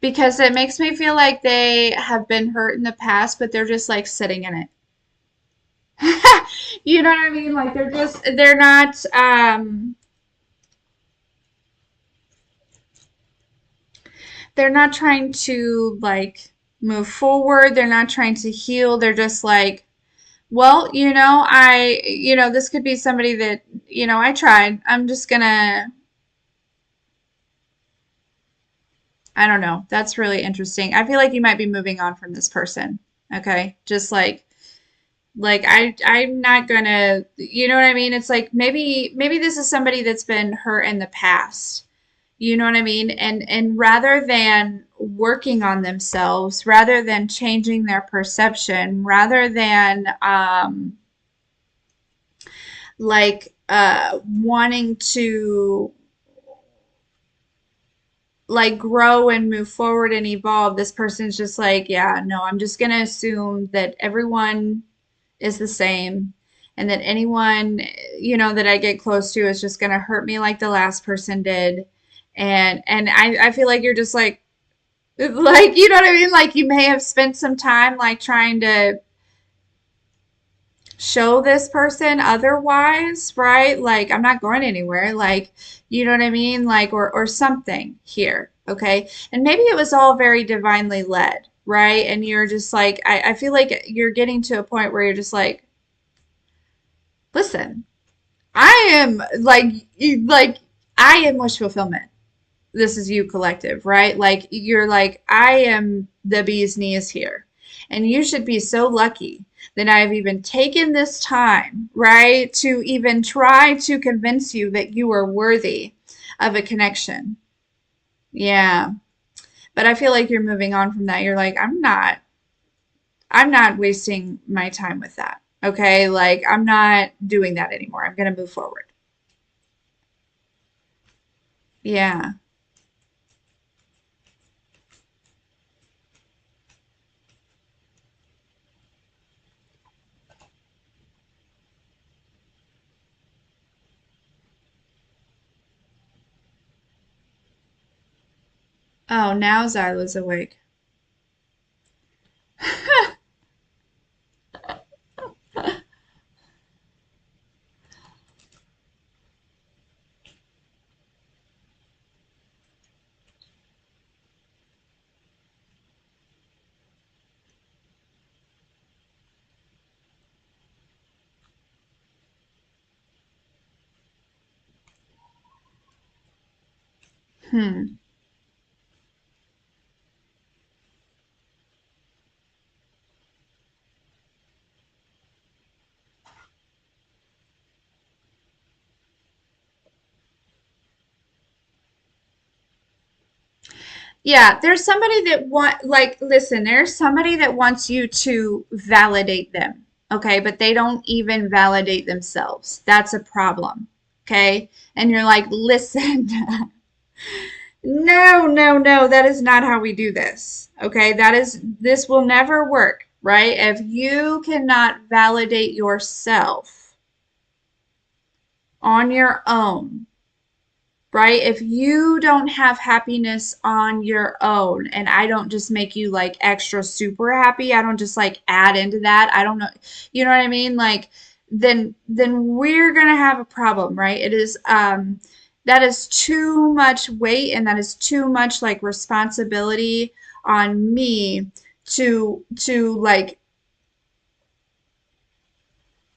because it makes me feel like they have been hurt in the past, but they're just like sitting in it. You know what I mean? Like they're not they're not trying to like move forward. They're not trying to heal. They're just like, well, this could be somebody that, I tried. I'm just gonna, I don't know. That's really interesting. I feel like you might be moving on from this person. Okay. Just like I'm not gonna, you know what I mean? It's like maybe this is somebody that's been hurt in the past. You know what I mean? And rather than working on themselves, rather than changing their perception, rather than wanting to like grow and move forward and evolve, this person's just like, yeah, no, I'm just gonna assume that everyone is the same and that anyone, that I get close to is just gonna hurt me like the last person did. And I feel like you're just like, you know what I mean? Like you may have spent some time like trying to show this person otherwise, right? Like I'm not going anywhere. Like, you know what I mean? Like or something here. Okay. And maybe it was all very divinely led, right? And you're just like I feel like you're getting to a point where you're just like, listen, I am like I am wish fulfillment. This is you collective, right? Like you're like, I am the bee's knees here. And you should be so lucky that I've even taken this time, right, to even try to convince you that you are worthy of a connection. Yeah. But I feel like you're moving on from that. You're like, I'm not wasting my time with that. Okay? Like I'm not doing that anymore. I'm going to move forward. Yeah. Oh, now Zyla's awake. Hmm. Yeah, there's somebody that listen, there's somebody that wants you to validate them, okay? But they don't even validate themselves. That's a problem, okay? And you're like, listen, no, no, no, that is not how we do this, okay? This will never work, right? If you cannot validate yourself on your own, right? If you don't have happiness on your own and I don't just make you like extra super happy, I don't just like add into that. I don't know. You know what I mean? Like then we're going to have a problem, right? It is that is too much weight and that is too much like responsibility on me to like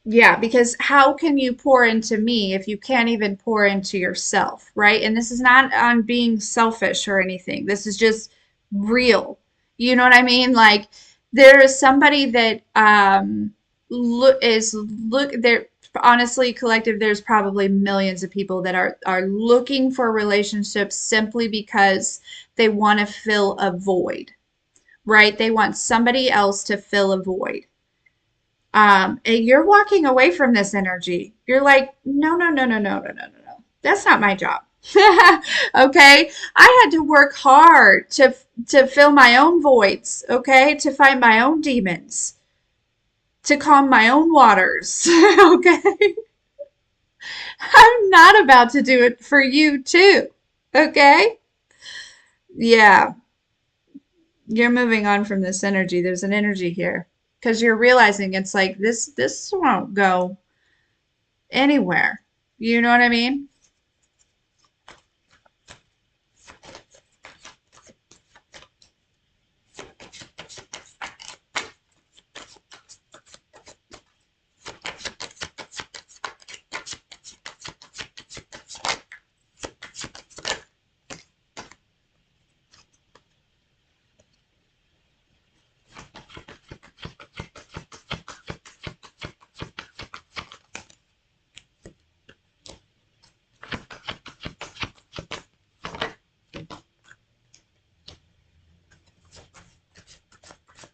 yeah, because how can you pour into me if you can't even pour into yourself, right? And this is not on being selfish or anything. This is just real. You know what I mean? Like there is somebody that look there. Honestly, collective, there's probably millions of people that are looking for relationships simply because they want to fill a void, right? They want somebody else to fill a void. And you're walking away from this energy. You're like, no, no, no, no, no, no, no, no, no. That's not my job. Okay? I had to work hard to fill my own voids, okay? To fight my own demons, to calm my own waters. Okay? I'm not about to do it for you too. Okay? Yeah, you're moving on from this energy. There's an energy here because you're realizing it's like this won't go anywhere. You know what I mean?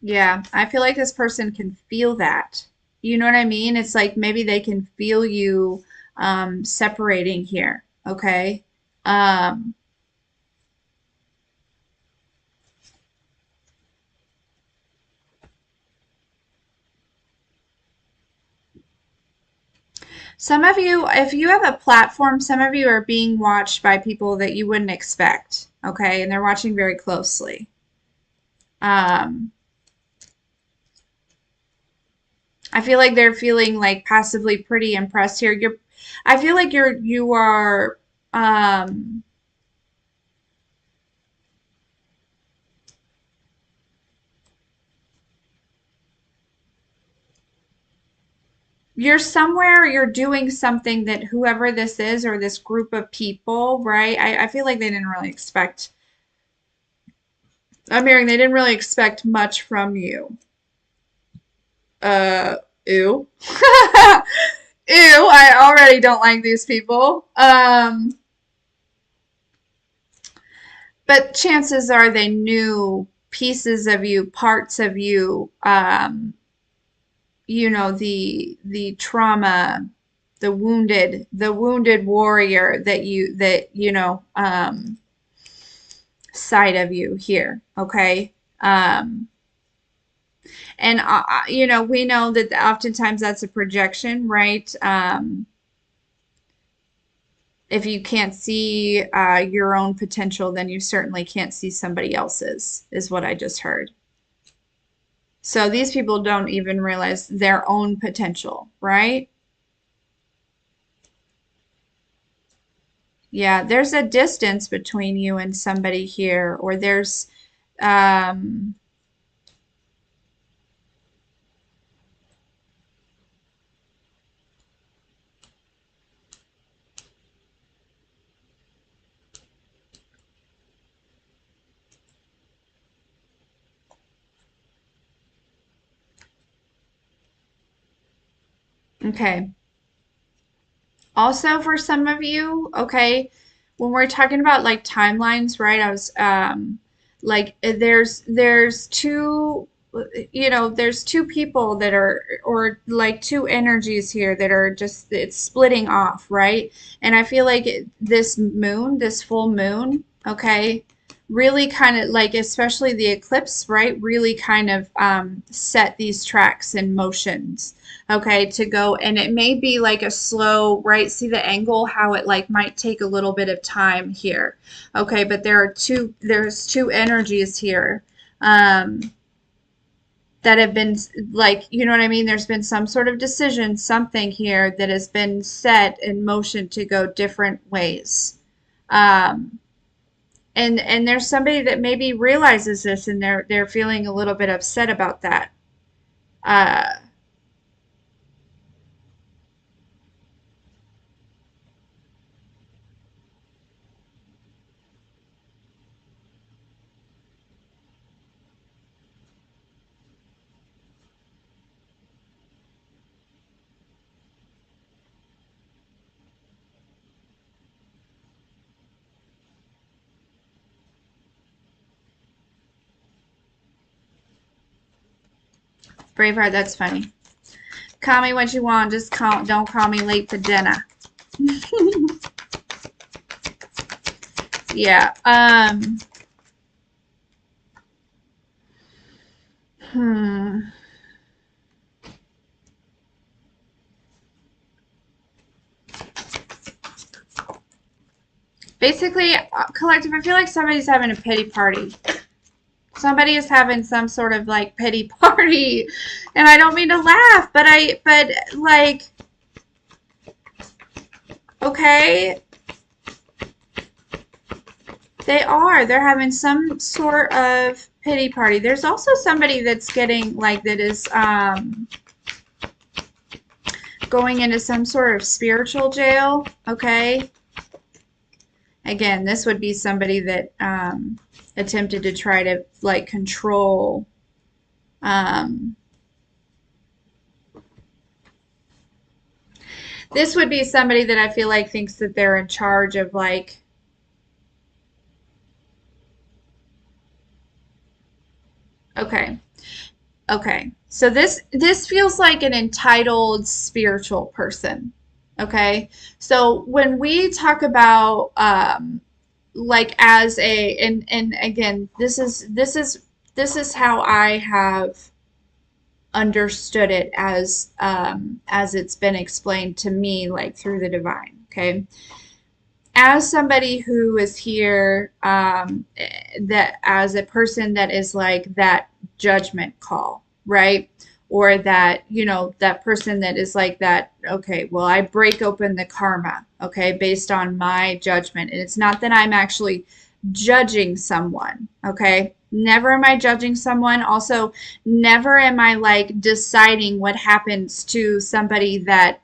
Yeah, I feel like this person can feel that. You know what I mean? It's like maybe they can feel you separating here. Okay. Um, some of you, if you have a platform, some of you are being watched by people that you wouldn't expect. Okay. And they're watching very closely. Um, I feel like they're feeling like passively pretty impressed here. I feel like you are, um, you're somewhere, you're doing something that whoever this is or this group of people, right? I feel like they didn't really expect, I'm hearing they didn't really expect much from you. Uh, ew. Ew, I already don't like these people. But chances are they knew pieces of you, parts of you, the trauma, the wounded warrior that side of you here, okay? um and we know that oftentimes that's a projection, right? If you can't see your own potential, then you certainly can't see somebody else's, is what I just heard. So these people don't even realize their own potential, right? Yeah, there's a distance between you and somebody here, or there's, um, okay. Also, for some of you, okay, when we're talking about like timelines, right? I was like there's two there's two people that are, or like two energies here that are just, it's splitting off, right? And I feel like this moon, this full moon, okay, really kind of like, especially the eclipse, right? Really kind of set these tracks in motions, okay, to go. And it may be like a slow, right? See the angle, how it like might take a little bit of time here. Okay, but there's two energies here. Um, that have been like, you know what I mean? There's been some sort of decision, something here that has been set in motion to go different ways. Um, and there's somebody that maybe realizes this and they're feeling a little bit upset about that. Uh, Braveheart, that's funny. Call me what you want, just don't call me late for dinner. Yeah. Hmm. Basically, collective, I feel like somebody's having a pity party. Somebody is having some sort of like pity party. And I don't mean to laugh, but like, okay, they are. They're having some sort of pity party. There's also somebody that's getting like that is going into some sort of spiritual jail. Okay. Again, this would be somebody that attempted to try to like control. Um, this would be somebody that I feel like thinks that they're in charge of like. Okay. Okay. So this feels like an entitled spiritual person. Okay. So when we talk about like as a and again, this is how I have understood it as it's been explained to me like through the divine. Okay. As somebody who is here, that as a person that is like that judgment call, right? Or that, that person that is like that, okay, well, I break open the karma, okay, based on my judgment. And it's not that I'm actually judging someone, okay? Never am I judging someone. Also, never am I like deciding what happens to somebody that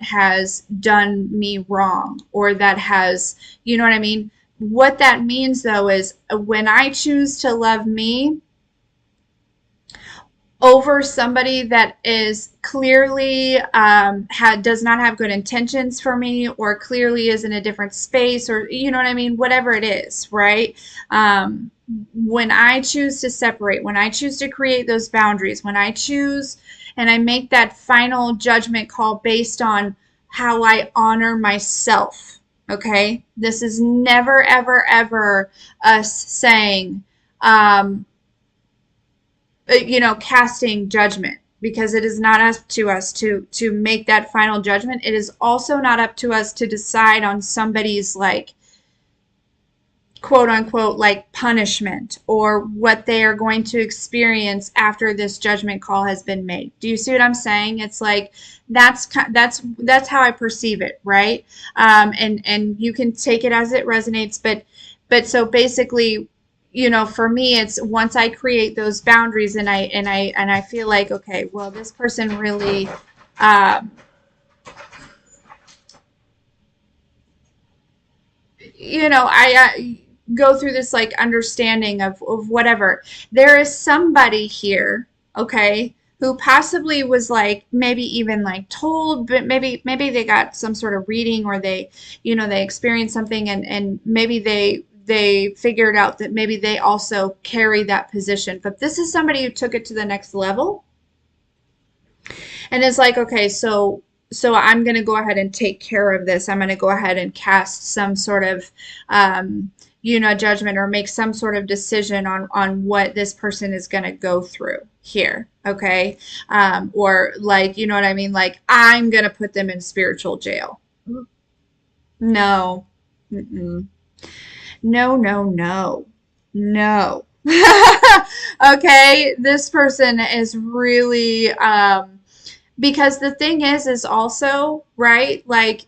has done me wrong or that has, you know what I mean? What that means though is when I choose to love me over somebody that is clearly does not have good intentions for me or clearly is in a different space or you know what I mean, whatever it is, right? When I choose to separate, when I choose to create those boundaries, when I choose and I make that final judgment call based on how I honor myself, okay? This is never, ever, ever us saying, casting judgment because it is not up to us to make that final judgment. It is also not up to us to decide on somebody's like quote unquote like punishment or what they are going to experience after this judgment call has been made. Do you see what I'm saying? It's like that's how I perceive it, right? And you can take it as it resonates, but so basically, for me, it's once I create those boundaries and I feel like, okay, well, this person really, um, I go through this like understanding of whatever. There is somebody here, okay, who possibly was like maybe even like told, but maybe they got some sort of reading or they experienced something and maybe they figured out that maybe they also carry that position. But this is somebody who took it to the next level and it's like, okay, so I'm going to go ahead and take care of this. I'm going to go ahead and cast some sort of judgment or make some sort of decision on what this person is going to go through here, okay? Or like, you know what I mean? Like I'm going to put them in spiritual jail. No. Mm-mm. No, no, no. No. Okay, this person is really because the thing is also, right? Like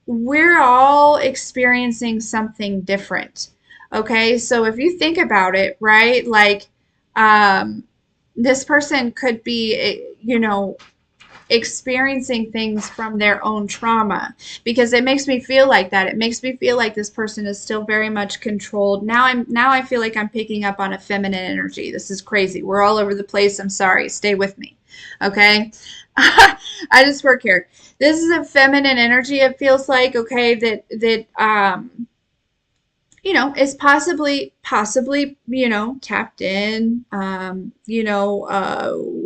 we're all experiencing something different. Okay, so if you think about it, right? Like um this person could be, experiencing things from their own trauma because it makes me feel like that. It makes me feel like this person is still very much controlled. Now I feel like I'm picking up on a feminine energy. This is crazy. We're all over the place. I'm sorry. Stay with me. Okay? I just work here. This is a feminine energy, it feels like, okay, that is possibly, tapped in,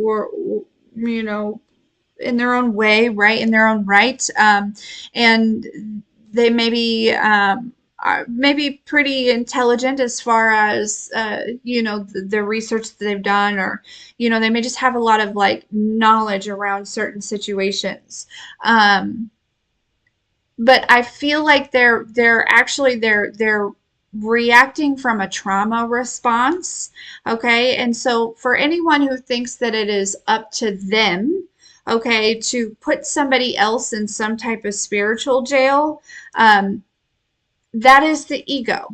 or you know, in their own way, right, in their own right, and they are maybe pretty intelligent as far as the research that they've done, or they may just have a lot of like knowledge around certain situations. Um, but I feel like they're reacting from a trauma response. Okay. And so for anyone who thinks that it is up to them, okay, to put somebody else in some type of spiritual jail, um, that is the ego.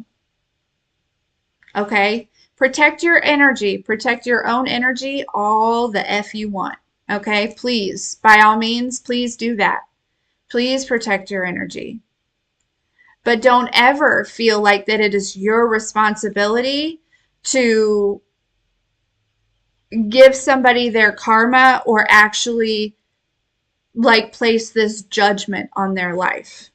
Okay. Protect your energy, protect your own energy all the F you want. Okay. Please, by all means, please do that. Please protect your energy. But don't ever feel like that it is your responsibility to give somebody their karma or actually like place this judgment on their life.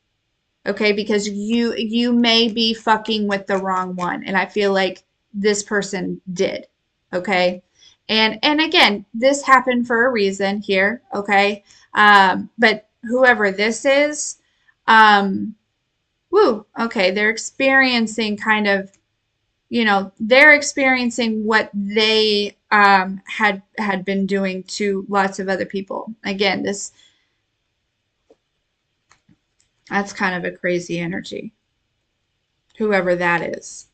Okay, because you may be fucking with the wrong one, and I feel like this person did. Okay. And again, this happened for a reason here, okay? But whoever this is, um woo, okay, they're experiencing kind of, they're experiencing what they had been doing to lots of other people. Again, that's kind of a crazy energy, whoever that is.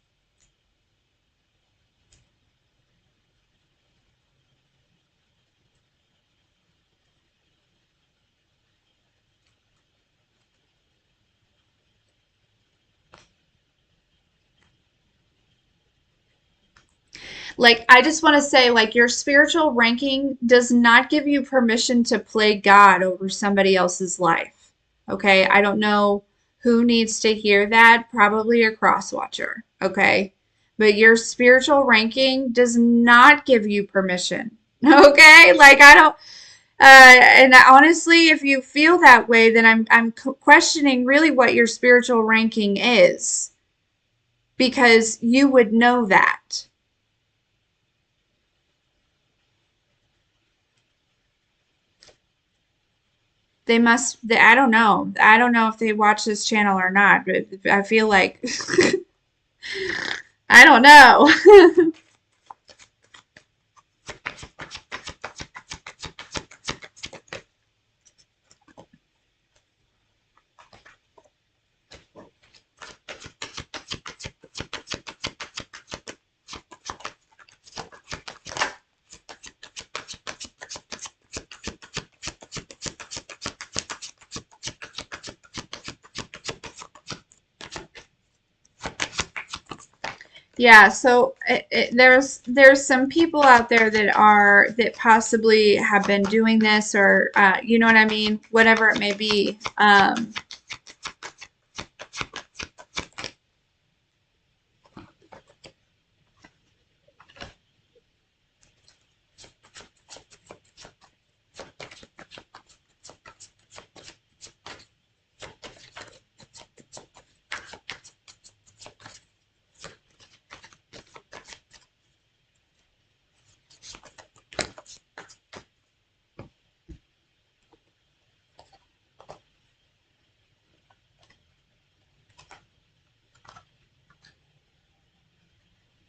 Like, I just want to say, like, your spiritual ranking does not give you permission to play God over somebody else's life. Okay? I don't know who needs to hear that. Probably a cross watcher. Okay? But your spiritual ranking does not give you permission. Okay? Like, I don't. And honestly, if you feel that way, then I'm questioning really what your spiritual ranking is, because you would know that. I don't know. I don't know if they watch this channel or not, but I feel like I don't know. Yeah, so there's some people out there that possibly have been doing this, or you know what I mean, whatever it may be.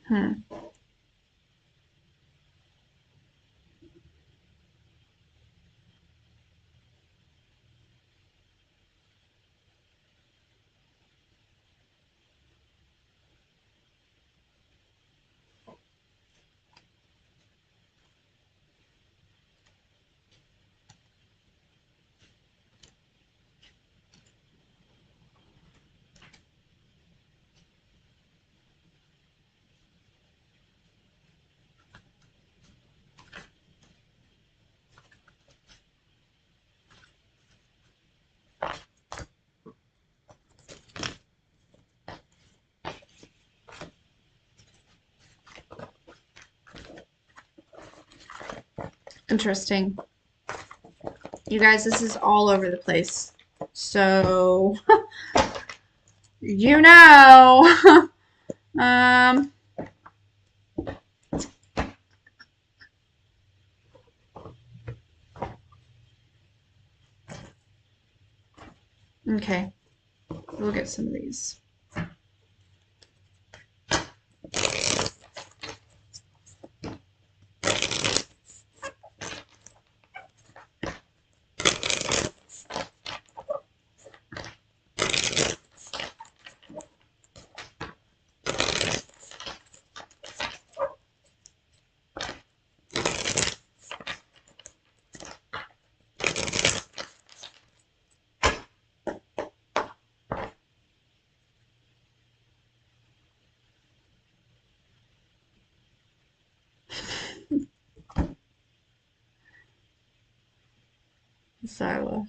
Hmm. Interesting. You guys, this is all over the place. So, you know, um, Okay, we'll get some of these. Sila.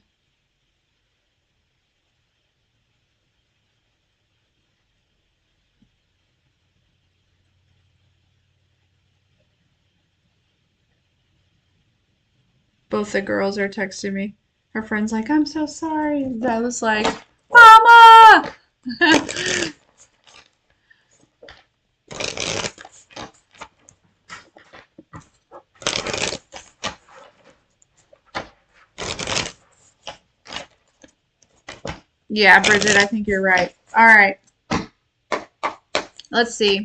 Both the girls are texting me. Her friend's like, I'm so sorry. I was like, Mama! Yeah, Bridget, I think you're right. All right, let's see.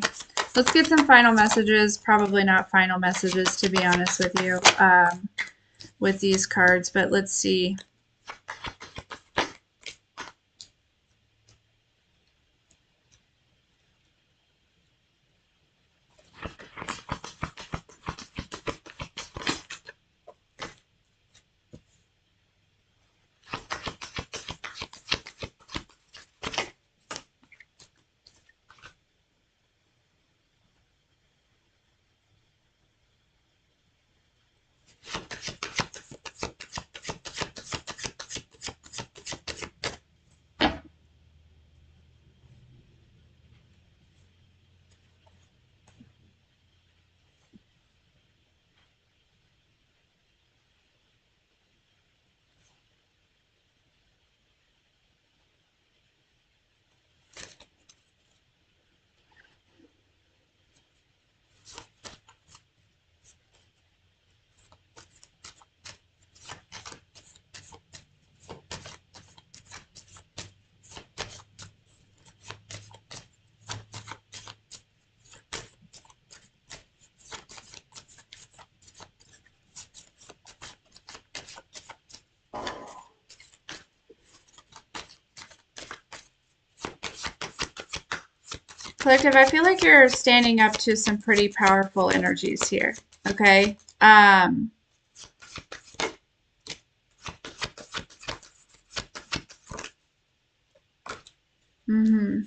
Let's get some final messages. Probably not final messages, to be honest with you, with these cards, but let's see. Collective, I feel like you're standing up to some pretty powerful energies here. Okay. Mm-hmm.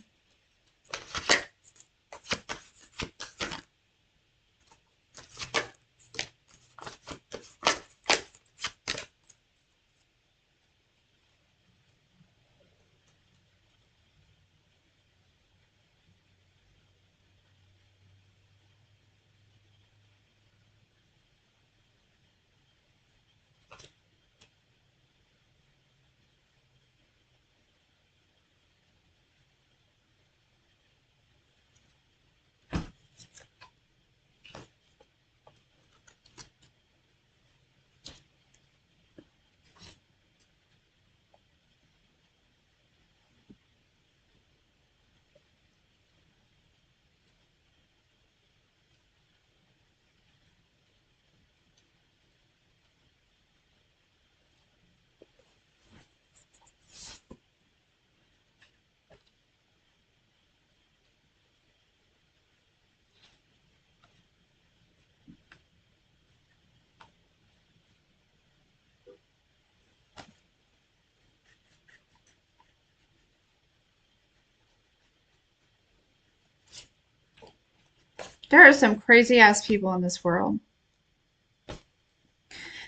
There are some crazy ass people in this world.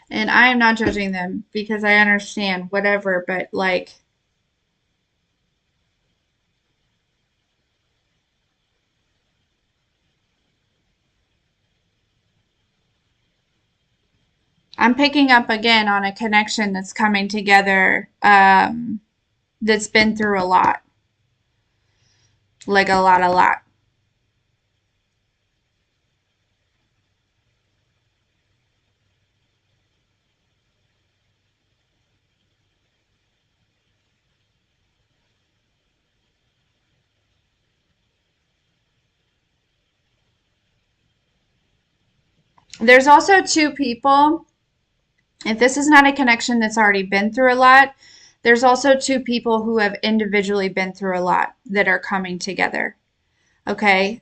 And I am not judging them because I understand whatever, but like, I'm picking up again on a connection that's coming together, that's been through a lot. Like a lot, a lot. There's also two people, if this is not a connection that's already been through a lot, there's also two people who have individually been through a lot that are coming together. Okay.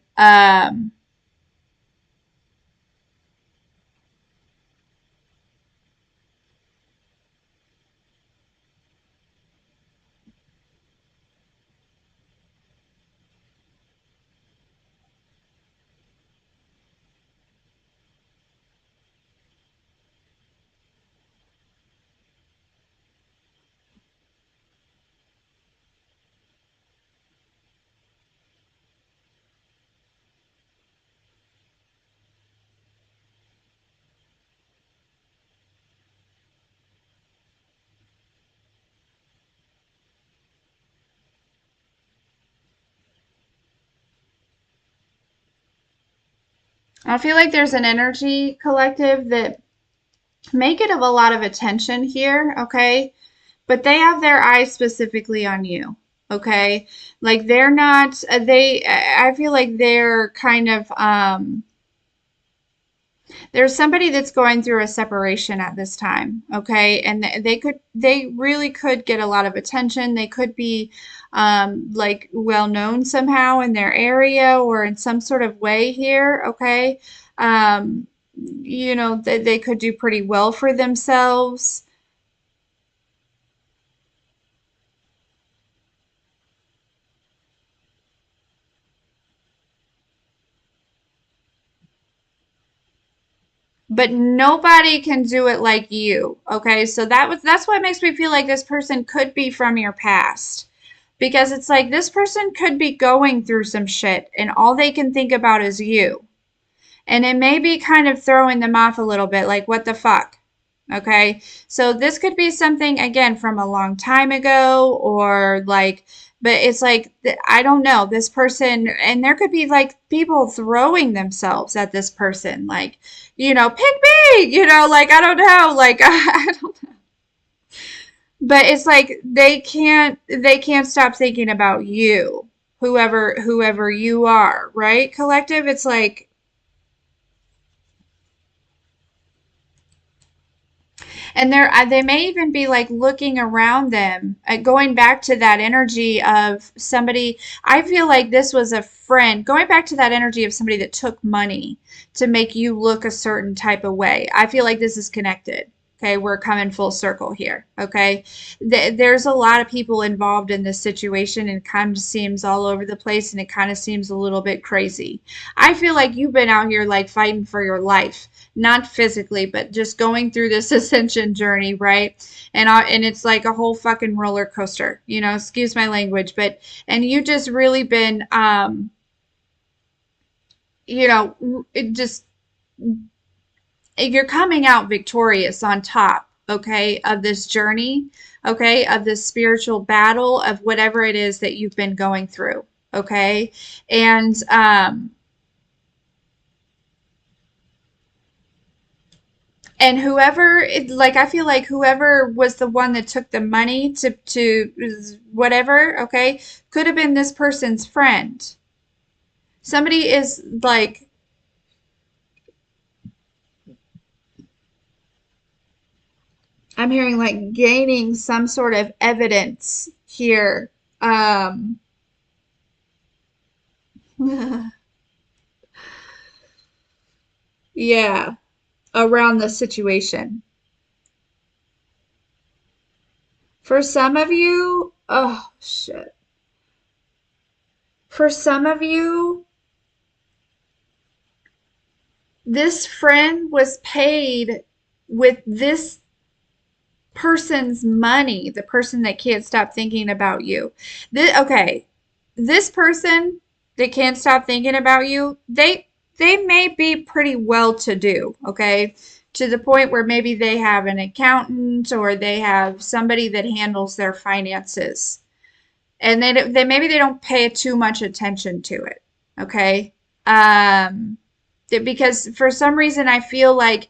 I feel like there's an energy collective that may get a lot of attention here. Okay. But they have their eyes specifically on you. Okay. Like they're not, I feel like they're kind of, there's somebody that's going through a separation at this time, okay, and they really could get a lot of attention. They could be like well known somehow in their area or in some sort of way here, okay. um, they could do pretty well for themselves. But nobody can do it like you, okay. So that's what makes me feel like this person could be from your past, because it's like this person could be going through some shit and all they can think about is you. And it may be kind of throwing them off a little bit, like, what the fuck? Okay. So this could be something, again, from a long time ago, or like, but it's like, I don't know, this person, and there could be like people throwing themselves at this person, like, pick me, like, I don't know, like, I don't, but it's like they can't stop thinking about you, whoever you are, right? Collective, it's like, and they may even be like looking around them, going back to that energy of somebody. I feel like this was a friend, going back to that energy of somebody that took money to make you look a certain type of way. I feel like this is connected. Okay, we're coming full circle here. Okay, there's a lot of people involved in this situation, and it kind of seems all over the place, and it kind of seems a little bit crazy. I feel like you've been out here like fighting for your life, not physically, but just going through this ascension journey, right? And it's like a whole fucking roller coaster, excuse my language, but and you just really been, it just, you're coming out victorious on top, okay, of this journey, okay, of this spiritual battle of whatever it is that you've been going through, okay, and whoever, like, I feel like whoever was the one that took the money to whatever, okay, could have been this person's friend. Somebody is like, I'm hearing like gaining some sort of evidence here. um yeah, around the situation. For some of you, oh shit, for some of you, this friend was paid with this person's money, the person that can't stop thinking about you. Okay, this person that can't stop thinking about you, they may be pretty well to do, okay? To the point where maybe they have an accountant or they have somebody that handles their finances. And they maybe they don't pay too much attention to it, okay? Um because for some reason I feel like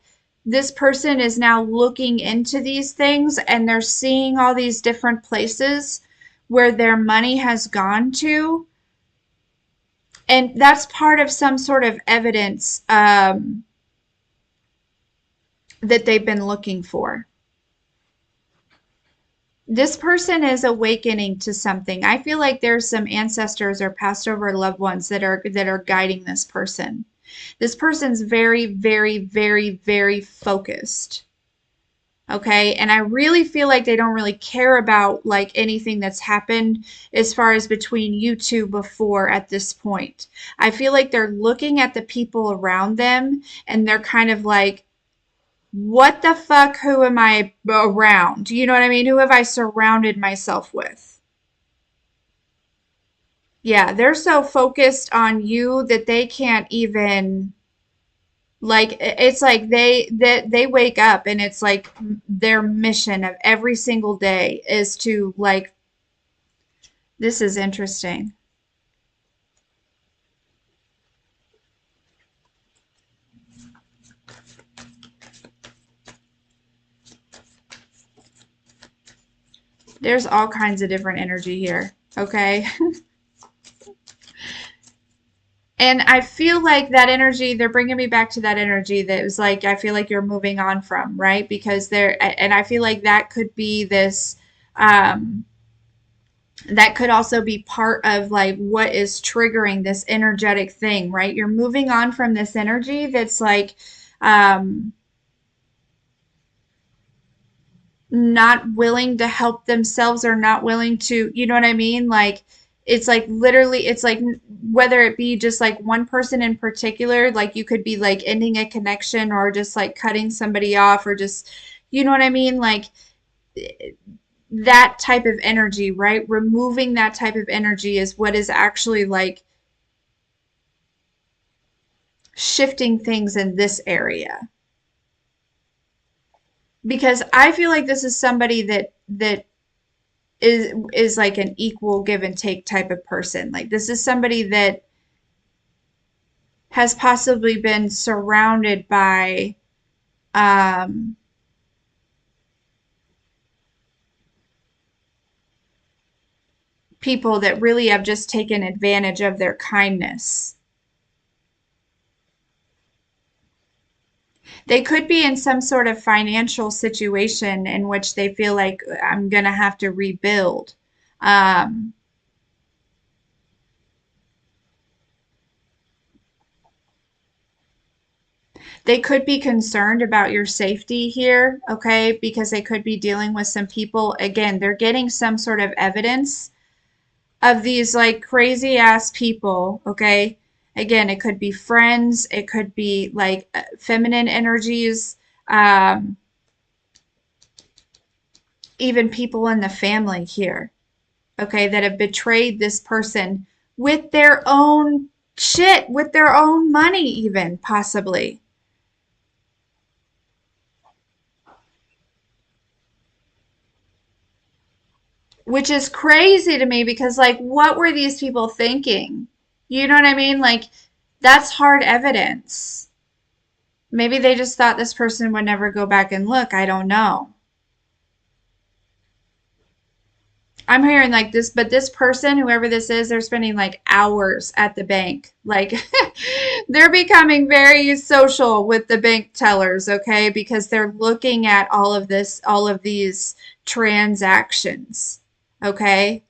this person is now looking into these things and they're seeing all these different places where their money has gone to, and that's part of some sort of evidence, that they've been looking for. This person is awakening to something. I feel like there's some ancestors or passed over loved ones that are guiding this person. This person's very, very, very, very focused. Okay. And I really feel like they don't really care about like anything that's happened as far as between you two before at this point. I feel like they're looking at the people around them and they're kind of like, what the fuck? Who am I around? You know what I mean? Who have I surrounded myself with? Yeah, they're so focused on you that they can't even like it's like they wake up and it's like their mission of every single day is to like this is interesting. There's all kinds of different energy here, okay? And I feel like that energy, they're bringing me back to that energy that was like, I feel like you're moving on from, right? Because and I feel like that could be this, um, that could also be part of like what is triggering this energetic thing, right? You're moving on from this energy that's like, um, not willing to help themselves or not willing to, you know what I mean? Like, it's like literally, it's like whether it be just like one person in particular, like you could be like ending a connection or just like cutting somebody off or just, you know what I mean? Like that type of energy, right? Removing that type of energy is what is actually like shifting things in this area. Because I feel like this is somebody that is like an equal give and take type of person. Like this is somebody that has possibly been surrounded by um, people that really have just taken advantage of their kindness. They could be in some sort of financial situation in which they feel like I'm gonna have to rebuild. Um, they could be concerned about your safety here, okay? Because they could be dealing with some people. Again, they're getting some sort of evidence of these like crazy ass people, okay? Again, it could be friends, it could be like feminine energies, um, even people in the family here, okay, that have betrayed this person with their own shit, with their own money, even possibly. Which is crazy to me because, like, what were these people thinking? You know what I mean? Like, that's hard evidence. Maybe they just thought this person would never go back and look. I don't know. I'm hearing like this, but this person, whoever this is, they're spending like hours at the bank. Like they're becoming very social with the bank tellers, okay? Because they're looking at all of this, all of these transactions, okay?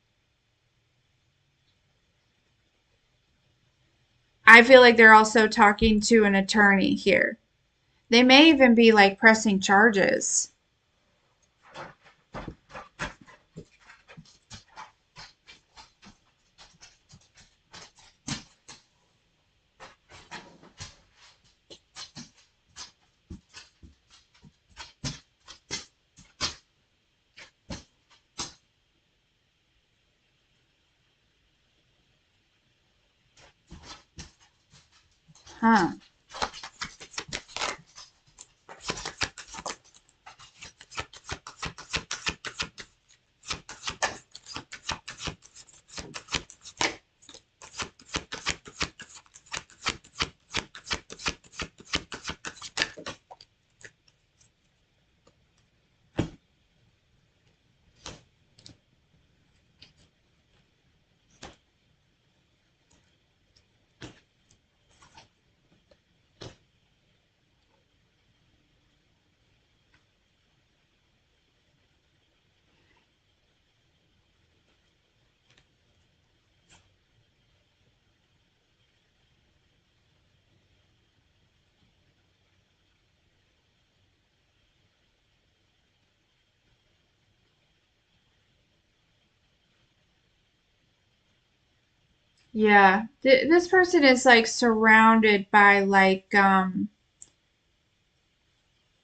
I feel like they're also talking to an attorney here. They may even be like pressing charges. Huh. Yeah. This person is like surrounded by like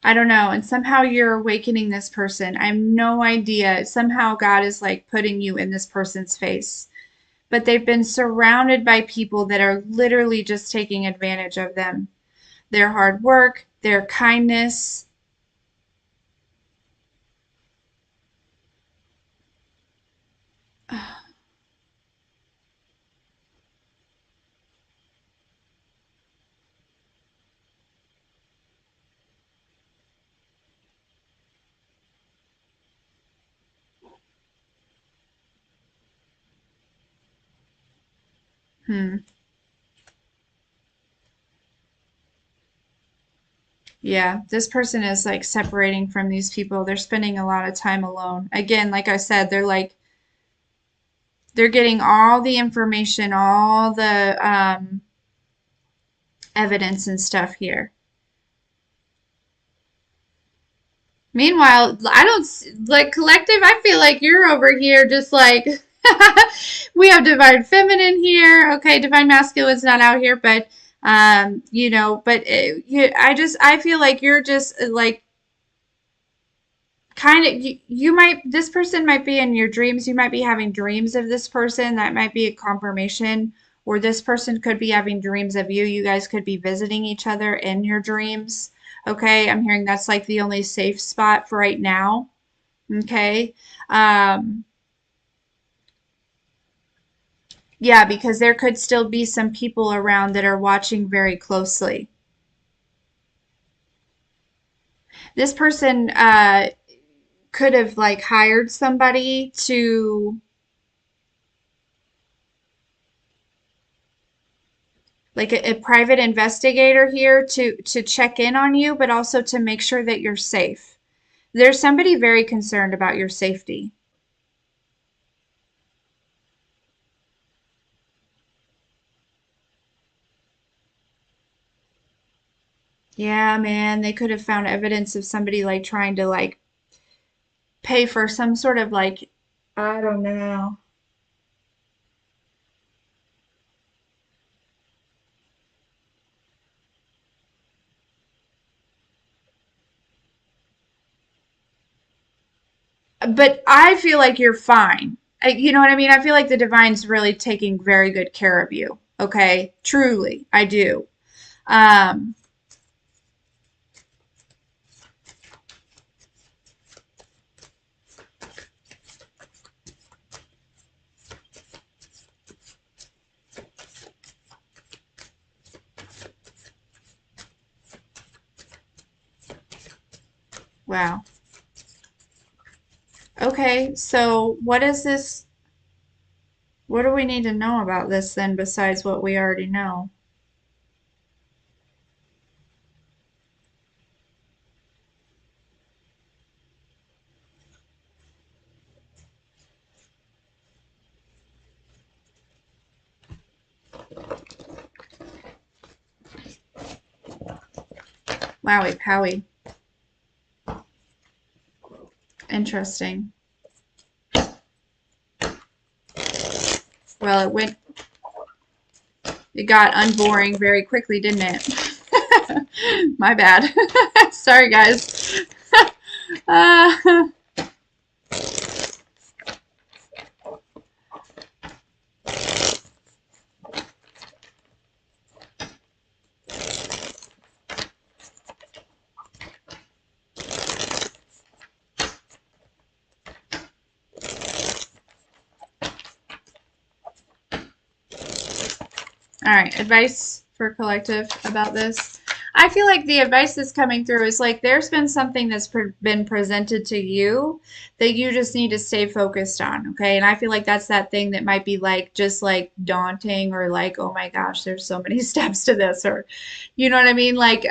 I don't know, and somehow you're awakening this person. I have no idea. Somehow God is like putting you in this person's face. But they've been surrounded by people that are literally just taking advantage of them. Their hard work, their kindness. Hmm. Yeah, this person is like separating from these people. They're spending a lot of time alone. Again, like I said, they're getting all the information, all the evidence and stuff here. Meanwhile, I don't like collective. I feel like you're over here just like we have divine feminine here. Okay, divine masculine's not out here, but but I feel like you're just like kind of you might this person might be in your dreams. You might be having dreams of this person. That might be a confirmation. Or this person could be having dreams of you. You guys could be visiting each other in your dreams. Okay, I'm hearing that's like the only safe spot for right now. Okay. Um, yeah, because there could still be some people around that are watching very closely. This person could have like hired somebody to like a private investigator here to check in on you, but also to make sure that you're safe. There's somebody very concerned about your safety. Yeah, man, they could have found evidence of somebody like trying to like pay for some sort of like I don't know. But I feel like you're fine. You know what I mean? I feel like the divine's really taking very good care of you. Okay, truly, I do. Um, wow. Okay, so what is this? What do we need to know about this then, besides what we already know? Wowie powie. Interesting. Well, it got unboring very quickly, didn't it? My bad. Sorry, guys. uh, All right, advice for collective about this. I feel like the advice that's coming through is like there's been something that's been presented to you that you just need to stay focused on, okay? And I feel like that's that thing that might be like just like daunting or like, oh my gosh, there's so many steps to this or you know what I mean? Like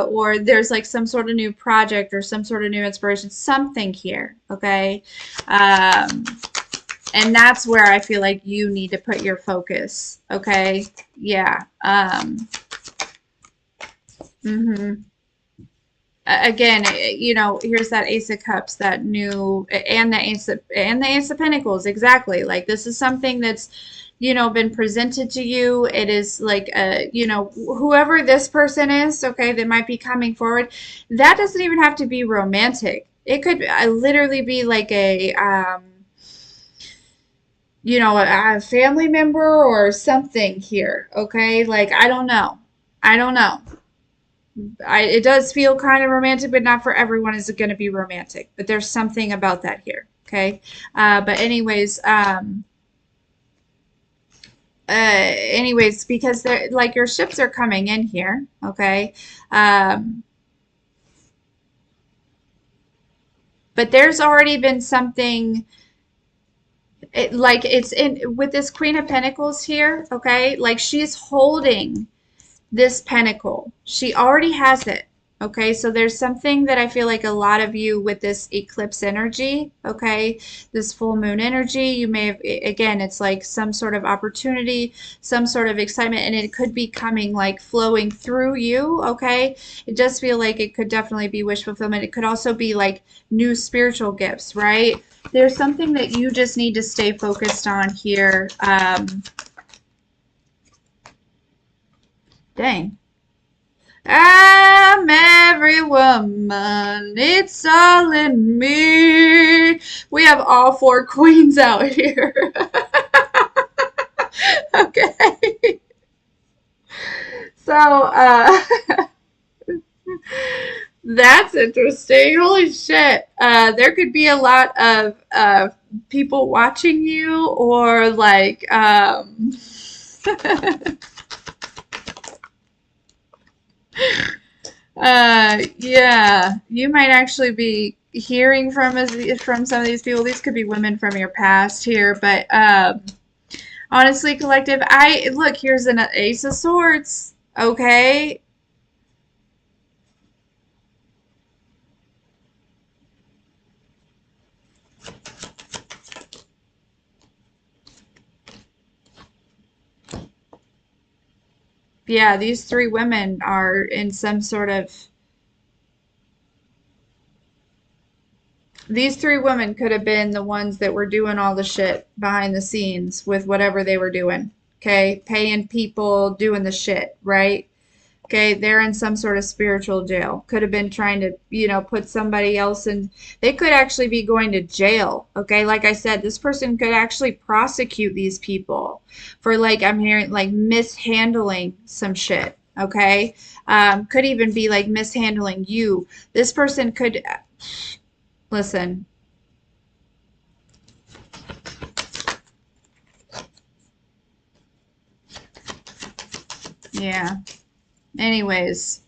or there's like some sort of new project or some sort of new inspiration, something here, okay? Um and that's where I feel like you need to put your focus. Okay. Yeah. Mm-hmm. again, you know, here's that Ace of Cups, that new, and the Ace of Pentacles, exactly. Like this is something that's, you know, been presented to you. It is like, you know, whoever this person is, okay, that might be coming forward. That doesn't even have to be romantic. It could literally be like a, you know, a family member or something here, okay? Like I don't know. I don't know. It does feel kind of romantic, but not for everyone is it going to be romantic. But there's something about that here. Okay. But anyways, because they're like your ships are coming in here. Okay. Um, but there's already been something like it's in with this Queen of Pentacles here. Okay. Like she's holding this pentacle. She already has it. Okay, so there's something that I feel like a lot of you with this eclipse energy, okay, this full moon energy, you may have, again, it's like some sort of opportunity, some sort of excitement, and it could be coming like flowing through you, okay? It does feel like it could definitely be wish fulfillment. It could also be like new spiritual gifts, right? There's something that you just need to stay focused on here. Dang. I'm every woman, it's all in me. We have all four queens out here. Okay. So, that's interesting. Holy shit. There could be a lot of people watching you or like, yeah, you might actually be hearing from some of these people. These could be women from your past here, but honestly, collective, I look, here's an Ace of Swords. Okay. Yeah, these three women are in some sort of these three women could have been the ones that were doing all the shit behind the scenes with whatever they were doing. Okay, paying people, doing the shit, right? Okay, they're in some sort of spiritual jail. Could have been trying to, you know, put somebody else in. They could actually be going to jail. Okay, like I said, this person could actually prosecute these people for, like, I'm hearing, like, mishandling some shit. Okay, could even be like mishandling you. This person could, listen, yeah. Anyways,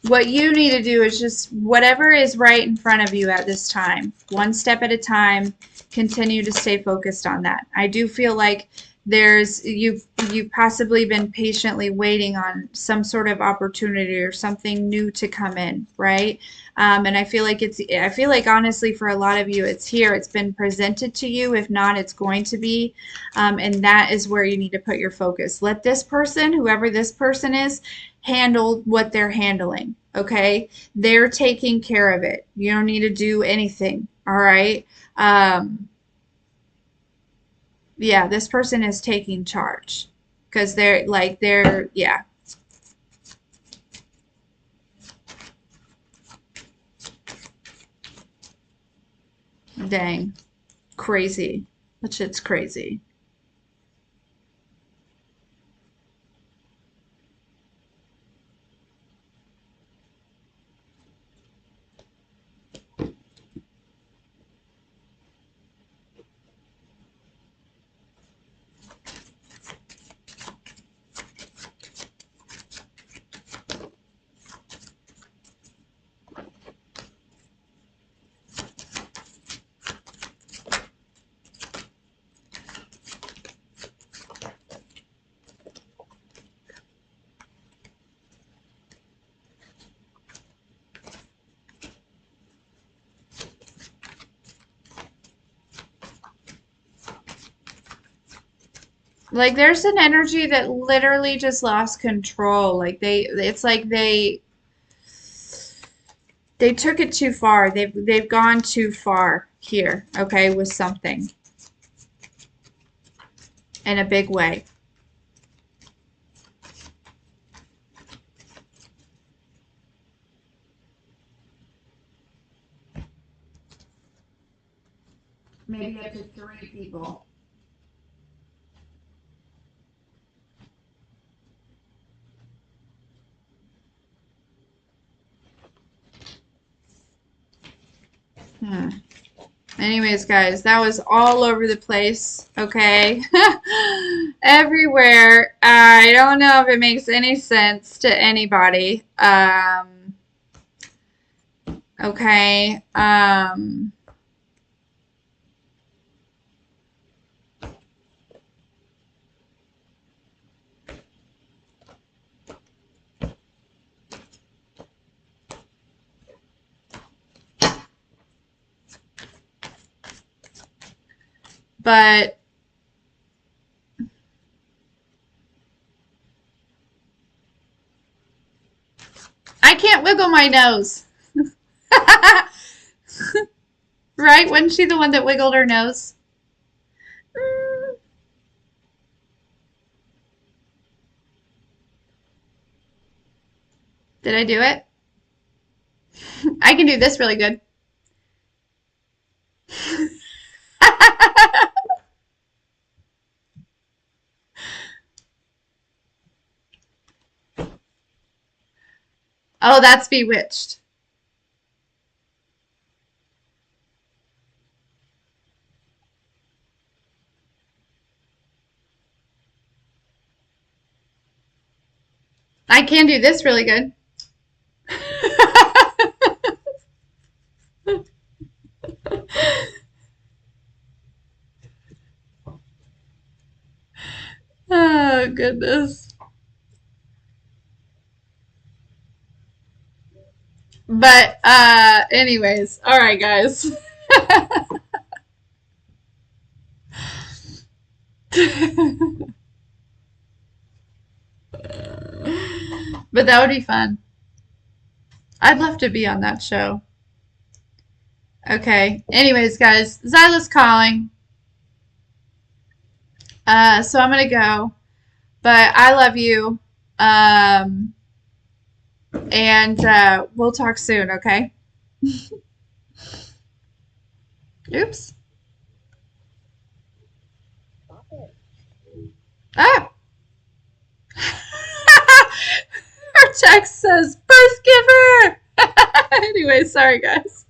what you need to do is just whatever is right in front of you at this time, one step at a time, continue to stay focused on that. I do feel like you've possibly been patiently waiting on some sort of opportunity or something new to come in, right? And I feel like honestly for a lot of you it's here, it's been presented to you. If not, it's going to be, and that is where you need to put your focus. Let this person, whoever this person is, handle what they're handling. Okay, they're taking care of it. You don't need to do anything. All right. Yeah, this person is taking charge because yeah, dang, crazy. That shit's crazy. Like there's an energy that literally just lost control. Like it's like they took it too far. They've gone too far here, okay, with something in a big way. Maybe up to 3 people. Hmm. Anyways, guys, that was all over the place, okay? Everywhere. I don't know if it makes any sense to anybody. Okay. But I can't wiggle my nose. Right? Wasn't she the one that wiggled her nose? Mm. Did I do it? I can do this really good. Oh, that's bewitched. I can do this really good. Oh, goodness. But, anyways, all right, guys. But that would be fun. I'd love to be on that show. Okay. Anyways, guys, Zyla's calling. So I'm gonna go. But I love you. Um, and we'll talk soon, okay? Oops. Ah! Her text says birth giver. Anyway, sorry guys.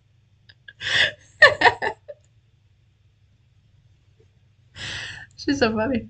She's so funny.